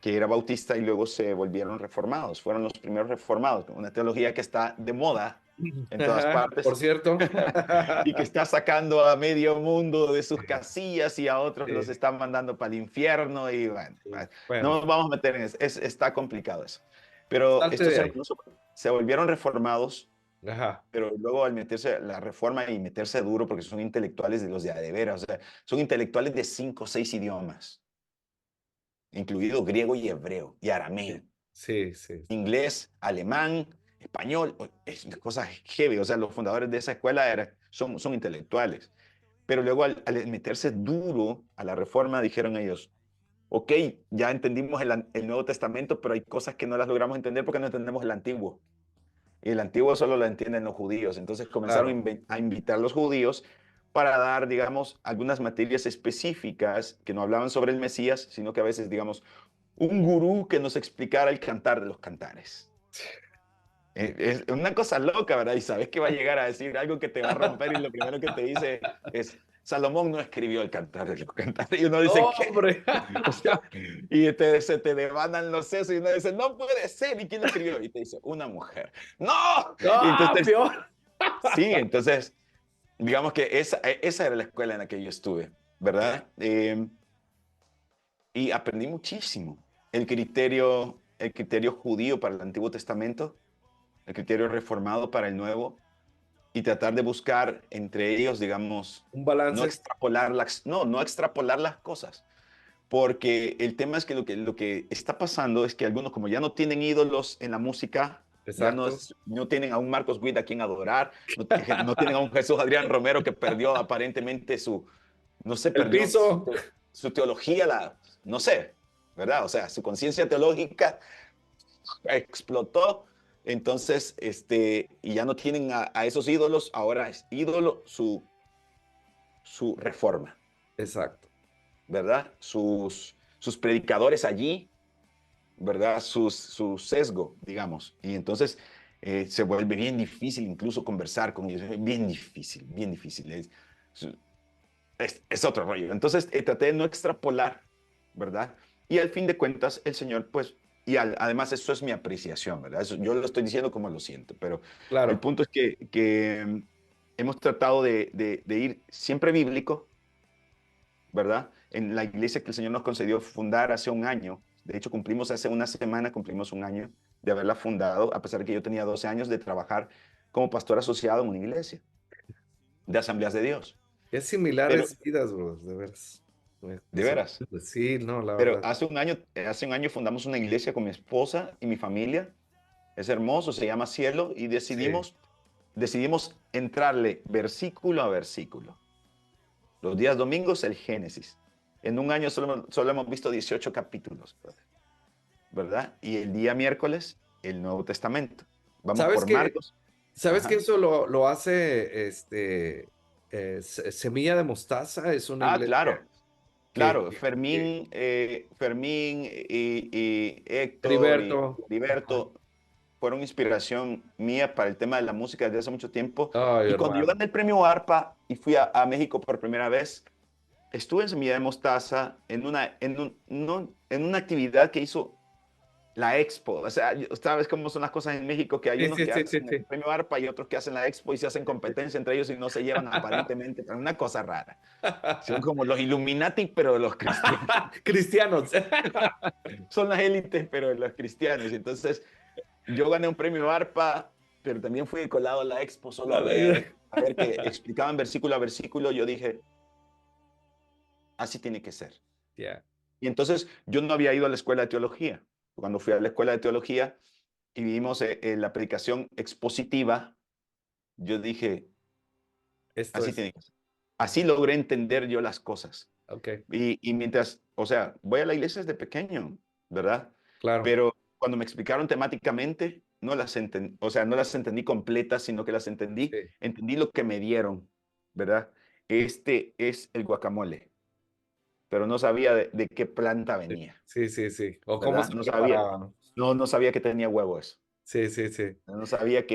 que era bautista y luego se volvieron reformados. Fueron los primeros reformados, una teología que está de moda en todas Por partes cierto. y que está sacando a medio mundo de sus casillas y a otros los Sí, está mandando para el infierno y bueno, sí. no Bueno, nos vamos a meter en eso, está complicado eso. Pero salte estos de ahí. hermanos se volvieron reformados, Ajá, pero luego al meterse la reforma y meterse duro porque son intelectuales de los de a de veras, o sea, son intelectuales de 5 o 6 idiomas, incluido griego y hebreo y sí, arameo, sí, sí, inglés, alemán, español, es una cosa heavy, o sea, los fundadores de esa escuela son intelectuales. Pero luego al meterse duro a la reforma, dijeron ellos, ok, ya entendimos el Nuevo Testamento, pero hay cosas que no las logramos entender porque no entendemos el Antiguo. Y el Antiguo solo lo entienden los judíos. Entonces comenzaron claro. a invitar a los judíos para dar, digamos, algunas materias específicas que no hablaban sobre el Mesías, sino que a veces, digamos, un gurú que nos explicara el cantar de los cantares. Es una cosa loca, ¿verdad? Y sabes que va a llegar a decir algo que te va a romper y lo primero que te dice es, Salomón no escribió el cantar de los cantares. Y uno No, dice, ¿qué? hombre. O sea, y se te devanan los sesos y uno dice, no puede ser. ¿Y quién lo escribió? Y te dice, una mujer. ¡No! Y No, entonces, peor. sí, entonces, digamos que esa era la escuela en la que yo estuve, ¿verdad? Y aprendí muchísimo. El criterio judío para el Antiguo Testamento, el criterio reformado para el Nuevo, y tratar de buscar entre ellos, digamos, Un no balance. extrapolar no extrapolar las cosas. Porque el tema es que lo que está pasando es que algunos, como ya no tienen ídolos en la música, ya no, Exacto. no tienen a un Marcos Witt a quien adorar, no tienen a un Jesús Adrián Romero que perdió aparentemente no sé, El perdió piso. su teología, no sé, ¿verdad? O sea, su conciencia teológica explotó. Entonces, y ya no tienen a esos ídolos, ahora es ídolo su reforma, Exacto. ¿verdad? Sus predicadores allí, ¿verdad? Su sesgo, digamos. Y entonces se vuelve bien difícil incluso conversar con ellos, bien difícil, bien difícil. Es otro rollo. Entonces traté de no extrapolar, ¿verdad? Y al fin de cuentas, el Señor, pues, además eso es mi apreciación, ¿verdad? Yo lo estoy diciendo como lo siento, pero el Claro. punto es que hemos tratado de ir siempre bíblico, ¿verdad? En la iglesia que el Señor nos concedió fundar hace un año. De hecho, cumplimos hace una semana, cumplimos un año de haberla fundado, a pesar de que yo tenía 12 años de trabajar como pastor asociado en una iglesia de Asambleas de Dios. Es Pero, similares vidas, bro, de veras. de veras, Sí, no, la pero verdad. hace un año fundamos una iglesia con mi esposa y mi familia. Es hermoso, se llama Cielo y Sí. decidimos entrarle versículo a versículo. Los días domingos el Génesis. En un año solo hemos visto 18 capítulos, ¿verdad? Y el día miércoles el Nuevo Testamento. Vamos ¿Sabes por que, Marcos. sabes que Ajá. eso lo hace Semilla de Mostaza? Es una Ah, iglesia claro, que, claro. que, que- Fermín y Héctor y Heriberto. Ajá. Heriberto fueron inspiración mía para el tema de la música desde hace mucho tiempo. Ay, Y cuando yo hermano. gané el premio ARPA y fui a México por primera vez, estuve en Semilla de Mostaza en una actividad que hizo la Expo. O sea, sabes cómo son las cosas en México, que hay Sí, unos sí, que sí, sí, hacen el sí. premio ARPA y otros que hacen la Expo y se hacen competencia entre ellos y no se llevan aparentemente, pero una cosa rara. Son como los Illuminati, pero de los cristianos. Cristianos. Son las élites, pero de los cristianos. Entonces, yo gané un premio ARPA, pero también fui colado a la Expo solo a ver que explicaban versículo a versículo. Yo dije, así tiene que ser. Ya, Y entonces yo no había ido a la escuela de teología. Cuando fui a la escuela de teología y vimos la predicación expositiva, yo dije, esto así es. tiene que ser. Así logré entender yo las cosas. Ok, Y mientras, o sea, voy a la iglesia desde pequeño, ¿verdad? claro. Pero cuando me explicaron temáticamente, no las entendí, o sea, no las entendí completas, sino que las entendí, Sí, entendí lo que me dieron, ¿verdad? Este es el guacamole, pero no sabía de qué planta sí, venía, sí, sí, sí. O cómo ¿verdad? se No sabía, preparaba, ¿no? no sabía que tenía huevos. Sí, sí, sí. No sabía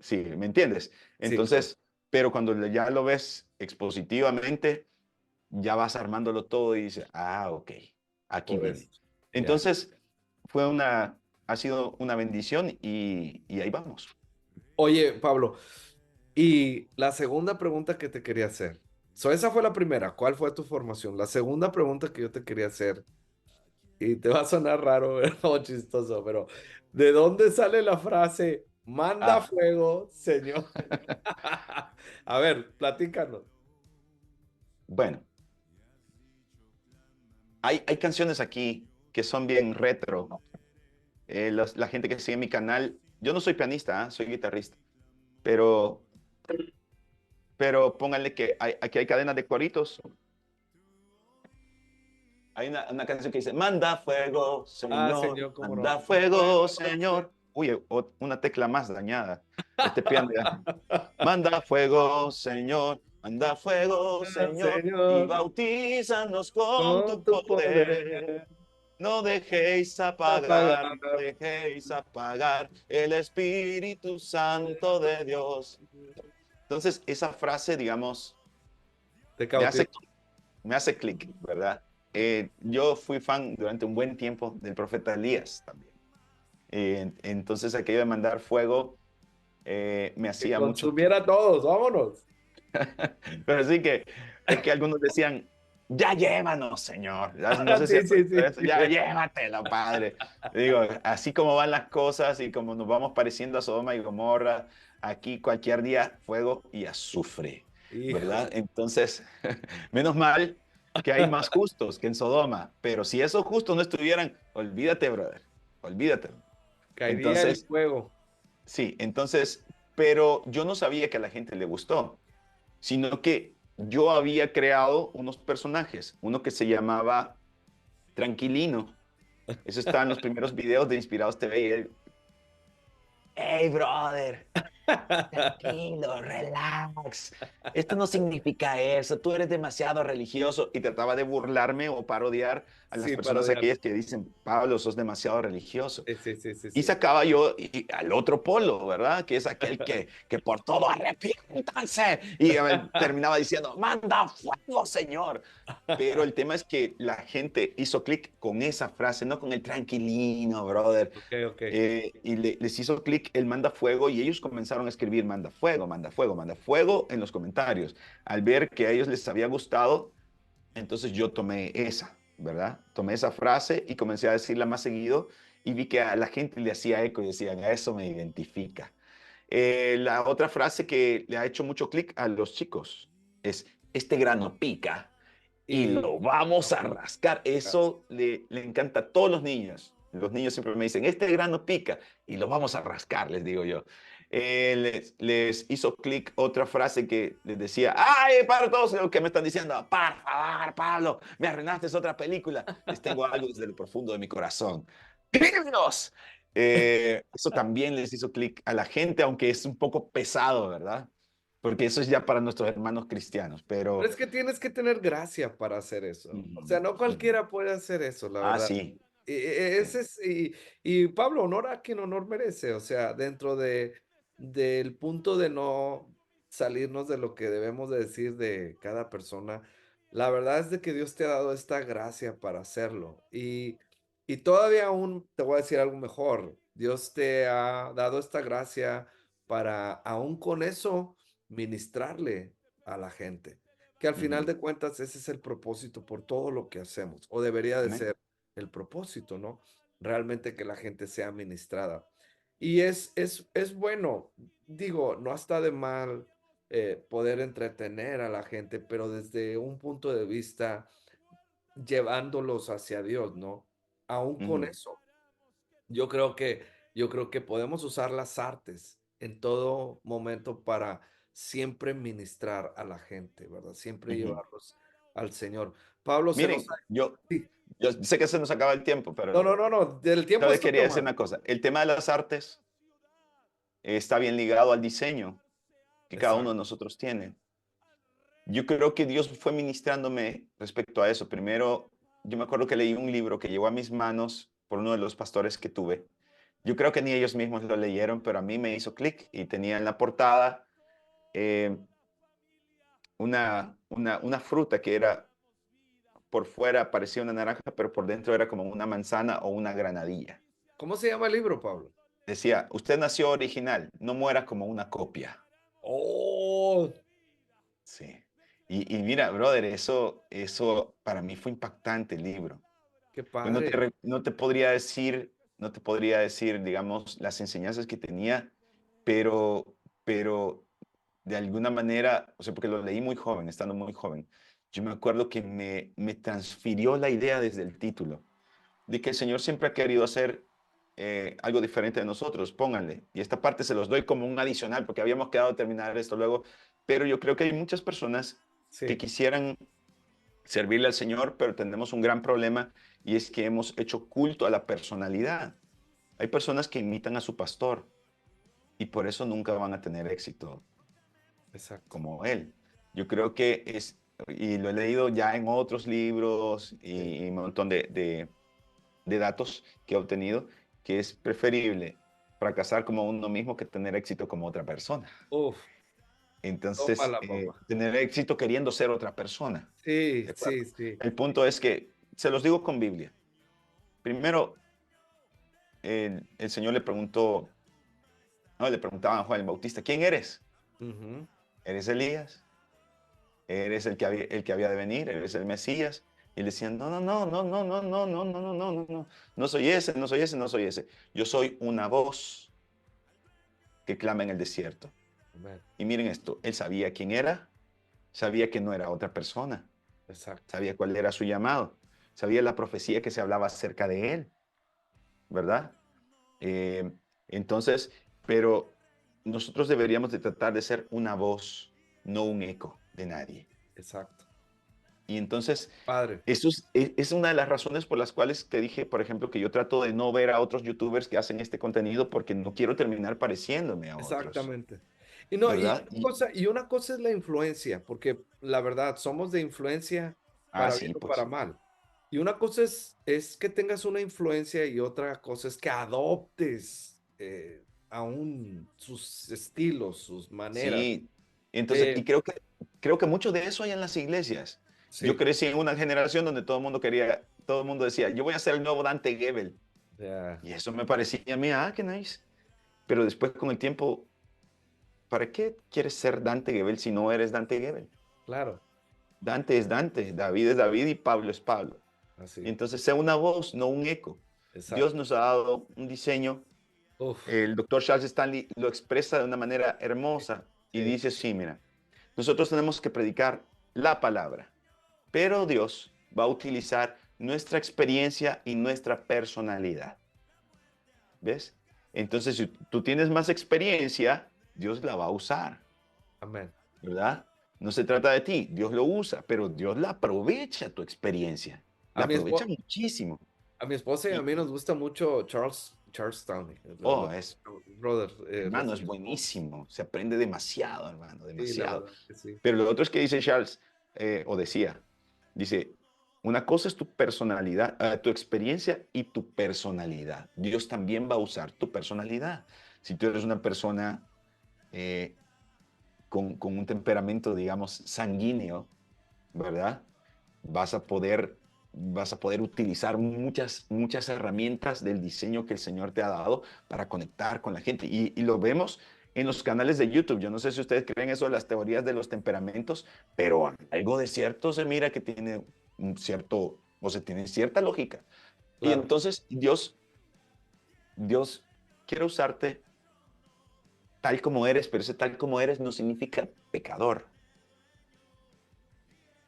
sí, ¿me entiendes? Sí, claro. Entonces, pero cuando ya lo ves expositivamente, ya vas armándolo todo y dices, ah, ok, aquí Por viene. eso. Ya. Entonces, ha sido una bendición y ahí vamos. Oye, Pablo, y la segunda pregunta que te quería hacer. Esa fue la primera. ¿Cuál fue tu formación? La segunda pregunta que yo te quería hacer, y te va a sonar raro o chistoso, pero ¿de dónde sale la frase manda Ah, fuego, señor? A ver, platícanos. bueno, hay canciones aquí que son bien retro. La gente que sigue mi canal, yo no soy pianista, soy guitarrista, pero, pero pónganle que aquí hay cadenas de coritos. Hay una canción que dice, manda fuego, Ah, Señor, señor, cómo manda no. fuego, Señor. Uy, una tecla más dañada. Este piano ya. Manda fuego, Señor, manda fuego, Señor, y Señor, bautízanos con con tu tu poder. poder apagar. No dejéis apagar el Espíritu Santo de Dios. Entonces, esa frase, digamos, Te me cautivo. hace me hace clic, ¿verdad? Yo fui fan durante un buen tiempo del profeta Elías también. Entonces aquello de mandar fuego me Que hacía mucho clic. consumiera a todos, vámonos. Pero sí que es que algunos decían, ya llévanos, Señor. No sé si Sí, has sí, oído sí, eso, sí. ya llévatelo, Padre. Digo, así como van las cosas y como nos vamos pareciendo a Sodoma y Gomorra, aquí cualquier día fuego y azufre, Hijo. ¿verdad? Entonces, menos mal que hay más justos que en Sodoma, pero si esos justos no estuvieran, olvídate, brother, olvídate. Caería el Entonces, fuego. sí, entonces, pero yo no sabía que a la gente le gustó, sino que yo había creado unos personajes, uno que se llamaba Tranquilino. Eso está en los primeros videos de Inspirados TV. Y él, hey, brother, tranquilo, relax. Esto no significa eso. Tú eres demasiado religioso. Y trataba de burlarme o parodiar a las Sí, personas parodiar. aquellas que dicen, Pablo, sos demasiado religioso. Sí, sí, sí, sí, Y sí. sacaba yo al otro polo, ¿verdad? Que es aquel que por todo arrepiéntanse. Y terminaba diciendo, manda fuego, Señor. Pero el tema es que la gente hizo clic con esa frase, no con el tranquilino, brother. Ok, ok. Y les hizo clic el manda fuego y ellos comenzaron a escribir manda fuego, manda fuego, manda fuego en los comentarios. Al ver que a ellos les había gustado, entonces yo tomé esa, ¿verdad? Tomé esa frase y comencé a decirla más seguido y vi que a la gente le hacía eco y decían, a eso me identifica. La otra frase que le ha hecho mucho clic a los chicos es, este grano pica y Y lo vamos a rascar. Eso le encanta a todos los niños. Los niños siempre me dicen, este grano pica y lo vamos a rascar, les digo yo. Les hizo clic otra frase que les decía, ay, para todos los que me están diciendo, por favor, Pablo, me arruinaste otra película. Les tengo algo desde lo profundo de mi corazón. ¡Crímenos! Eso también les hizo clic a la gente, aunque es un poco pesado, ¿verdad? Porque eso es ya para nuestros hermanos cristianos, pero pero... es que tienes que tener gracia para hacer eso. O sea, Ujú, no ujú. cualquiera puede hacer eso, la Ah, verdad. sí, sí. Ese es, y Pablo, honor a quien honor merece. O sea, dentro del punto de no salirnos de lo que debemos de decir de cada persona. La verdad es de que Dios te ha dado esta gracia para hacerlo. Y todavía aún te voy a decir algo mejor. Dios te ha dado esta gracia para, aún con eso, ministrarle a la gente. Que al final Ujú. de cuentas ese es el propósito por todo lo que hacemos, o debería de Amén. ser el propósito, ¿no? Realmente que la gente sea ministrada. Y es bueno, digo, no está de mal poder entretener a la gente, pero desde un punto de vista llevándolos hacia Dios, ¿no? Aún con Ujú, eso, yo creo que, yo creo que podemos usar las artes en todo momento para siempre ministrar a la gente, ¿verdad? Siempre ujú. llevarlos al Señor. Pablo se nos Miren, ha... yo, Sí. yo sé que se nos acaba el tiempo, No, pero no, no, no, el yo tiempo les es quería tuyo, decir man. una cosa. El tema de las artes está bien ligado al diseño que cada uno de Exacto. nosotros tiene. Yo creo que Dios fue ministrándome respecto a eso. Primero, yo me acuerdo que leí un libro que llegó a mis manos por uno de los pastores que tuve. Yo creo que ni ellos mismos lo leyeron, pero a mí me hizo clic y tenía en la portada eh, una fruta que era por fuera parecía una naranja, pero por dentro era como una manzana o una granadilla. ¿Cómo se llama el libro, Pablo? Decía, usted nació original, no muera como una copia. Oh, Sí. Y mira, brother, eso para mí fue impactante el libro. qué Pues padre. no te podría decir, digamos, las enseñanzas que tenía, pero de alguna manera, o sea, porque lo leí muy joven, estando muy joven, yo me acuerdo que me transfirió la idea desde el título, de que el Señor siempre ha querido hacer algo diferente de nosotros, pónganle. Y esta parte se los doy como un adicional, porque habíamos quedado de terminar esto luego, pero yo creo que hay muchas personas que Sí, quisieran servirle al Señor, pero tenemos un gran problema y es que hemos hecho culto a la personalidad. Hay personas que imitan a su pastor y por eso nunca van a tener éxito exacto. como él. Yo creo que es, y lo he leído ya en otros libros Sí. y un montón de datos que he obtenido, que es preferible fracasar como uno mismo que tener éxito como otra persona. Uf, Entonces, tómala, papá. tener éxito queriendo ser otra persona. Sí, ¿De sí, acuerdo? sí. El punto es que, se los digo con Biblia. Primero, el Señor le preguntó, no, le preguntaban a Juan el Bautista, ¿quién eres? Ujú. ¿Eres Elías? ¿Eres el que había de venir? ¿Eres el Mesías? Y le decían, no, no, no, no, no, no, no, no, no, no, no, no, no, no soy ese, no soy ese, no soy ese. Yo soy una voz que clama en el desierto. Amén. Y miren esto, él sabía quién era, sabía que no era otra persona, Exacto. sabía cuál era su llamado, sabía la profecía que se hablaba acerca de él, ¿verdad? Eh, entonces, pero nosotros deberíamos de tratar de ser una voz, no un eco de nadie. Exacto. Y entonces, Padre. eso es una de las razones por las cuales te dije, por ejemplo, que yo trato de no ver a otros youtubers que hacen este contenido porque no quiero terminar pareciéndome a otros, Exactamente. Y no, ¿verdad? Y, y una cosa es la influencia, porque la verdad, somos de influencia para bien sí, o para pues, mal. Y una cosa es que tengas una influencia y otra cosa es que adoptes aún sus estilos, sus maneras. sí. Entonces, y Eh, creo que mucho de eso hay en las iglesias. Yo sí, crecí en una generación donde todo el mundo decía, yo voy a ser el nuevo Dante Gebel. ya, Y eso me parecía a mí, qué nice. Pero después con el tiempo, ¿para qué quieres ser Dante Gebel si no eres Dante Gebel? claro, Dante es Dante, David es David y Pablo es Pablo. así, Entonces, sea una voz, no un eco. Dios exacto. nos ha dado un diseño. Uf, El doctor Charles Stanley lo expresa de una manera hermosa y sí, dice así, mira, nosotros tenemos que predicar la palabra, pero Dios va a utilizar nuestra experiencia y nuestra personalidad. ¿Ves? Entonces, si tú tienes más experiencia, Dios la va a usar, amén. ¿verdad? No se trata de ti, Dios lo usa, pero Dios la aprovecha tu experiencia, A la mi aprovecha esposa, muchísimo. a mi esposa y a Y, mí nos gusta mucho Charles Stanley. oh, es, Brother, hermano, es respeto. buenísimo, se aprende demasiado, hermano, Sí, la demasiado. verdad que sí. Pero lo otro es que dice Charles, o decía, dice, una cosa es tu personalidad, tu experiencia y tu personalidad. Dios también va a usar tu personalidad. Si tú eres una persona eh, con un temperamento, digamos, sanguíneo, ¿verdad? vas a poder, vas a poder utilizar muchas herramientas del diseño que el Señor te ha dado para conectar con la gente. Y lo vemos en los canales de YouTube. Yo no sé si ustedes creen eso de las teorías de los temperamentos, pero algo de cierto se mira que tiene un cierto, o sea, tiene cierta lógica. Y Claro, entonces Dios quiere usarte tal como eres, pero ese tal como eres no significa pecador.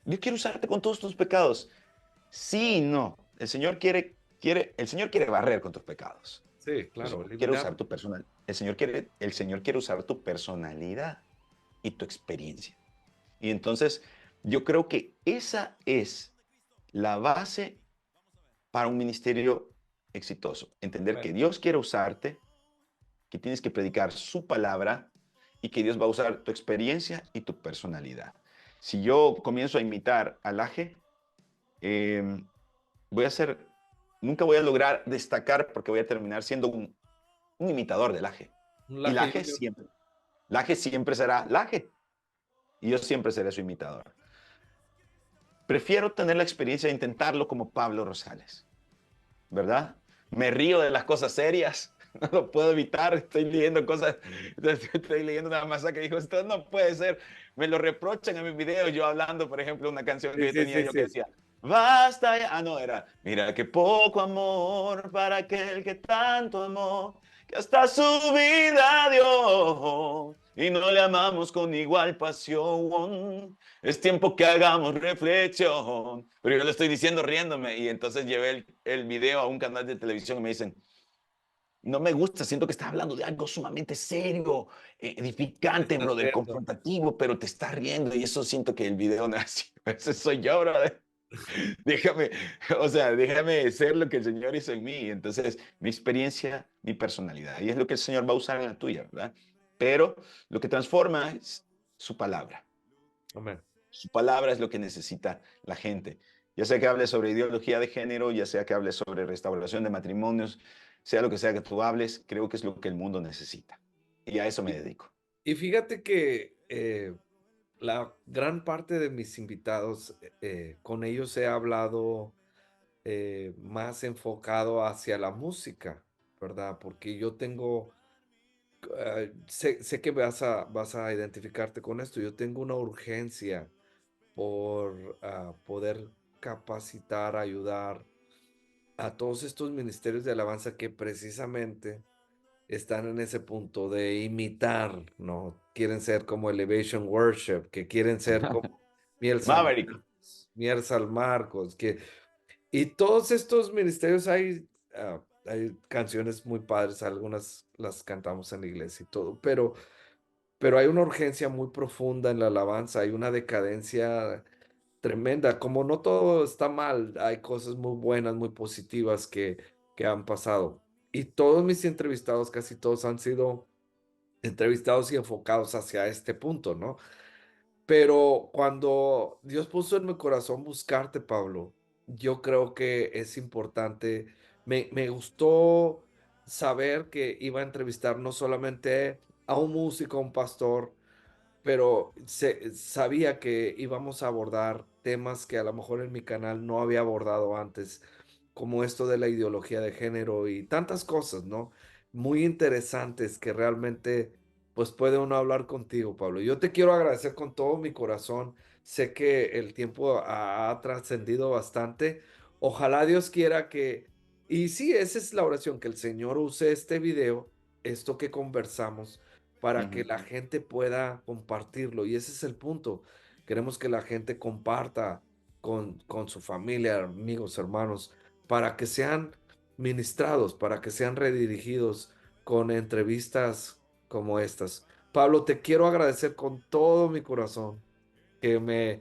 Dios quiere usarte con todos tus pecados. Sí y no. El Señor quiere barrer con tus pecados. sí, El claro, Señor quiere eliminar. usar tu personal. El Señor quiere usar tu personalidad y tu experiencia. Y entonces, yo creo que esa es la base para un ministerio exitoso. Entender Amén. que Dios quiere usarte, que tienes que predicar su palabra y que Dios va a usar tu experiencia y tu personalidad. Si yo comienzo a imitar al Aje, eh, voy a ser, nunca voy a lograr destacar porque voy a terminar siendo un imitador del Aje. Un Y Laje Junior. Laje siempre será Laje y yo siempre seré su imitador. Prefiero tener la experiencia de intentarlo como Pablo Rosales, ¿verdad? Me río de las cosas serias, no lo puedo evitar, estoy leyendo cosas, estoy leyendo una masa que dijo, esto no puede ser, me lo reprochan en mis videos, yo hablando, por ejemplo, una canción que Sí, yo sí, tenía sí, yo que sí. decía, basta ya, no, era, mira qué poco amor para aquel que tanto amó, que hasta su vida dio, y no le amamos con igual pasión. Es tiempo que hagamos reflexión. Pero yo le estoy diciendo riéndome y entonces llevé el video a un canal de televisión y me dicen, no me gusta, siento que estás hablando de algo sumamente serio, edificante, Estás brother, riendo. confrontativo, pero te estás riendo y eso siento que el video no es así. Ese soy yo, brother. Déjame, o sea, déjame ser lo que el Señor hizo en mí. Entonces, mi experiencia, mi personalidad. Y es lo que el Señor va a usar en la tuya, ¿verdad? Pero lo que transforma es su palabra. Amén. Su palabra es lo que necesita la gente. Ya sea que hables sobre ideología de género, ya sea que hables sobre restauración de matrimonios, sea lo que sea que tú hables, creo que es lo que el mundo necesita. Y a eso me Y, dedico. y fíjate que la gran parte de mis invitados, con ellos he hablado más enfocado hacia la música, ¿verdad? Porque yo tengo, sé que vas a identificarte con esto, yo tengo una urgencia por poder capacitar, ayudar a todos estos ministerios de alabanza que precisamente están en ese punto de imitar, ¿no? Quieren ser como Elevation Worship, que quieren ser como Miel San Maverick. Marcos, Miel San Marcos, y todos estos ministerios hay canciones muy padres, algunas las cantamos en la iglesia y todo, pero hay una urgencia muy profunda en la alabanza, hay una decadencia tremenda, como no todo está mal, hay cosas muy buenas, muy positivas que han pasado. Y todos mis entrevistados, casi todos han sido entrevistados y enfocados hacia este punto, ¿no? Pero cuando Dios puso en mi corazón buscarte, Pablo, yo creo que es importante. Me gustó saber que iba a entrevistar no solamente a un músico, a un pastor, pero sabía que íbamos a abordar temas que a lo mejor en mi canal no había abordado antes, como esto de la ideología de género y tantas cosas, ¿no? Muy interesantes que realmente, pues puede uno hablar contigo, Pablo. Yo te quiero agradecer con todo mi corazón. Sé que el tiempo ha trascendido bastante. Ojalá Dios quiera y sí, esa es la oración, que el Señor use este video, esto que conversamos para que Ujú. la gente pueda compartirlo. Y ese es el punto. Queremos que la gente comparta con su familia, amigos, hermanos, para que sean ministrados, para que sean redirigidos con entrevistas como estas. Pablo, te quiero agradecer con todo mi corazón que me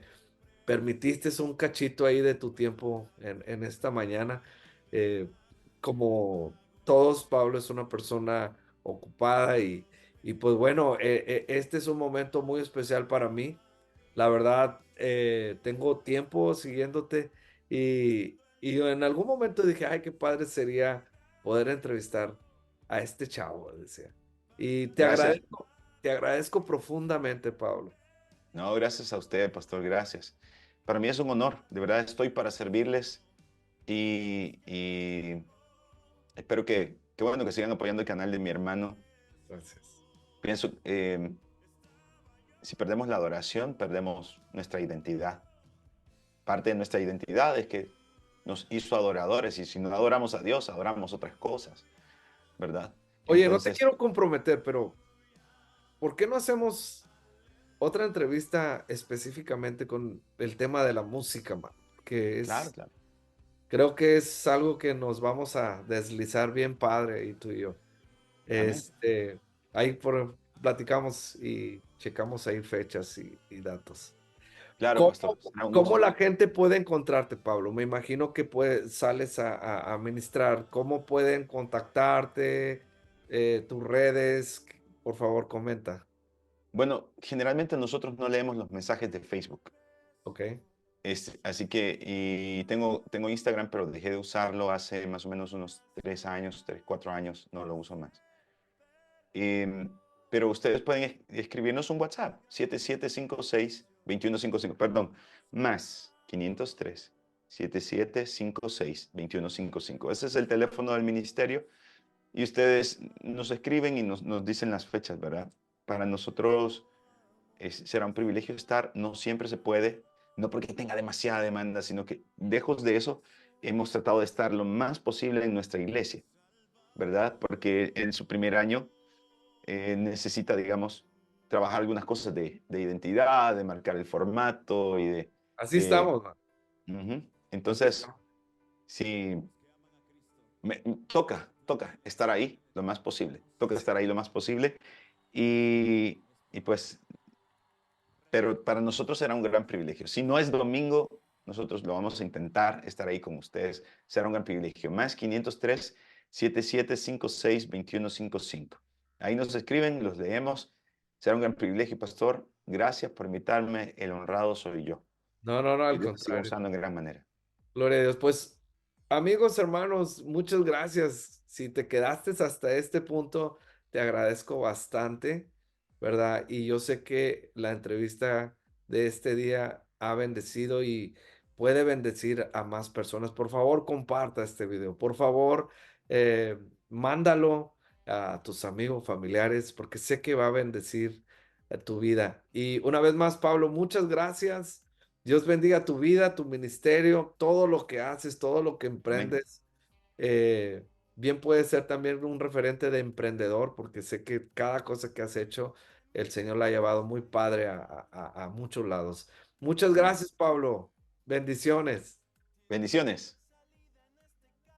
permitiste un cachito ahí de tu tiempo en esta mañana. Eh, como todos, Pablo es una persona ocupada y pues bueno, este es un momento muy especial para mí. La verdad, tengo tiempo siguiéndote y en algún momento dije, ay, qué padre sería poder entrevistar a este chavo, decía. Y Gracias. te agradezco profundamente, Pablo. No, gracias a usted, pastor, gracias. Para mí es un honor, de verdad estoy para servirles y espero que bueno que sigan apoyando el canal de mi hermano. Gracias. Pienso, si perdemos la adoración, perdemos nuestra identidad. Parte de nuestra identidad es que nos hizo adoradores y si no adoramos a Dios, adoramos otras cosas, ¿verdad? Oye, no te Entonces, quiero comprometer, pero ¿por qué no hacemos otra entrevista específicamente con el tema de la música, man? Que claro, es, claro. creo que es algo que nos vamos a deslizar bien padre, y tú y yo. Amén. Ahí platicamos y checamos ahí fechas y datos. Claro, ¿Cómo, pastor, será un cómo gusto. la gente puede encontrarte, Pablo? Me imagino que sales a ministrar. ¿Cómo pueden contactarte? Tus redes, por favor, comenta. Bueno, generalmente nosotros no leemos los mensajes de Facebook. Ok. Así que, y tengo Instagram, pero dejé de usarlo hace más o menos unos 3 años, 3, 4 años, no lo uso más. Em, pero ustedes pueden escribirnos un WhatsApp, 7756-2155, perdón, más 503-7756-2155. Ese es el teléfono del ministerio y ustedes nos escriben y nos dicen las fechas, ¿verdad? Para nosotros será un privilegio estar, no siempre se puede, no porque tenga demasiada demanda, sino que lejos de eso hemos tratado de estar lo más posible en nuestra iglesia, ¿verdad? Porque en su primer año necesita, digamos, trabajar algunas cosas de identidad, de marcar el formato y de... Así eh, estamos, man. ujú. Así Entonces, estamos. sí, toca estar ahí lo más posible, toca Sí. estar ahí lo más posible y pues pero para nosotros será un gran privilegio. Si no es domingo, nosotros lo vamos a intentar estar ahí con ustedes. Será un gran privilegio. Más 503-7756-2155. Ahí nos escriben, los leemos. Será un gran privilegio, pastor. Gracias por invitarme. El honrado soy yo. No, no, no, Que al Dios te siga contrario. usando en gran manera. Gloria a Dios. Pues, amigos, hermanos, muchas gracias. Si te quedaste hasta este punto, te agradezco bastante, ¿verdad? Y yo sé que la entrevista de este día ha bendecido y puede bendecir a más personas. Por favor, comparta este video. Por favor, eh, mándalo a tus amigos, familiares, porque sé que va a bendecir tu vida. Y una vez más, Pablo, muchas gracias. Dios bendiga tu vida, tu ministerio, todo lo que haces, todo lo que Amén. emprendes. Eh, Bien puede ser también un referente de emprendedor, porque sé que cada cosa que has hecho, el Señor la ha llevado muy padre a muchos lados. Muchas Amén. gracias, Pablo. Bendiciones. Bendiciones.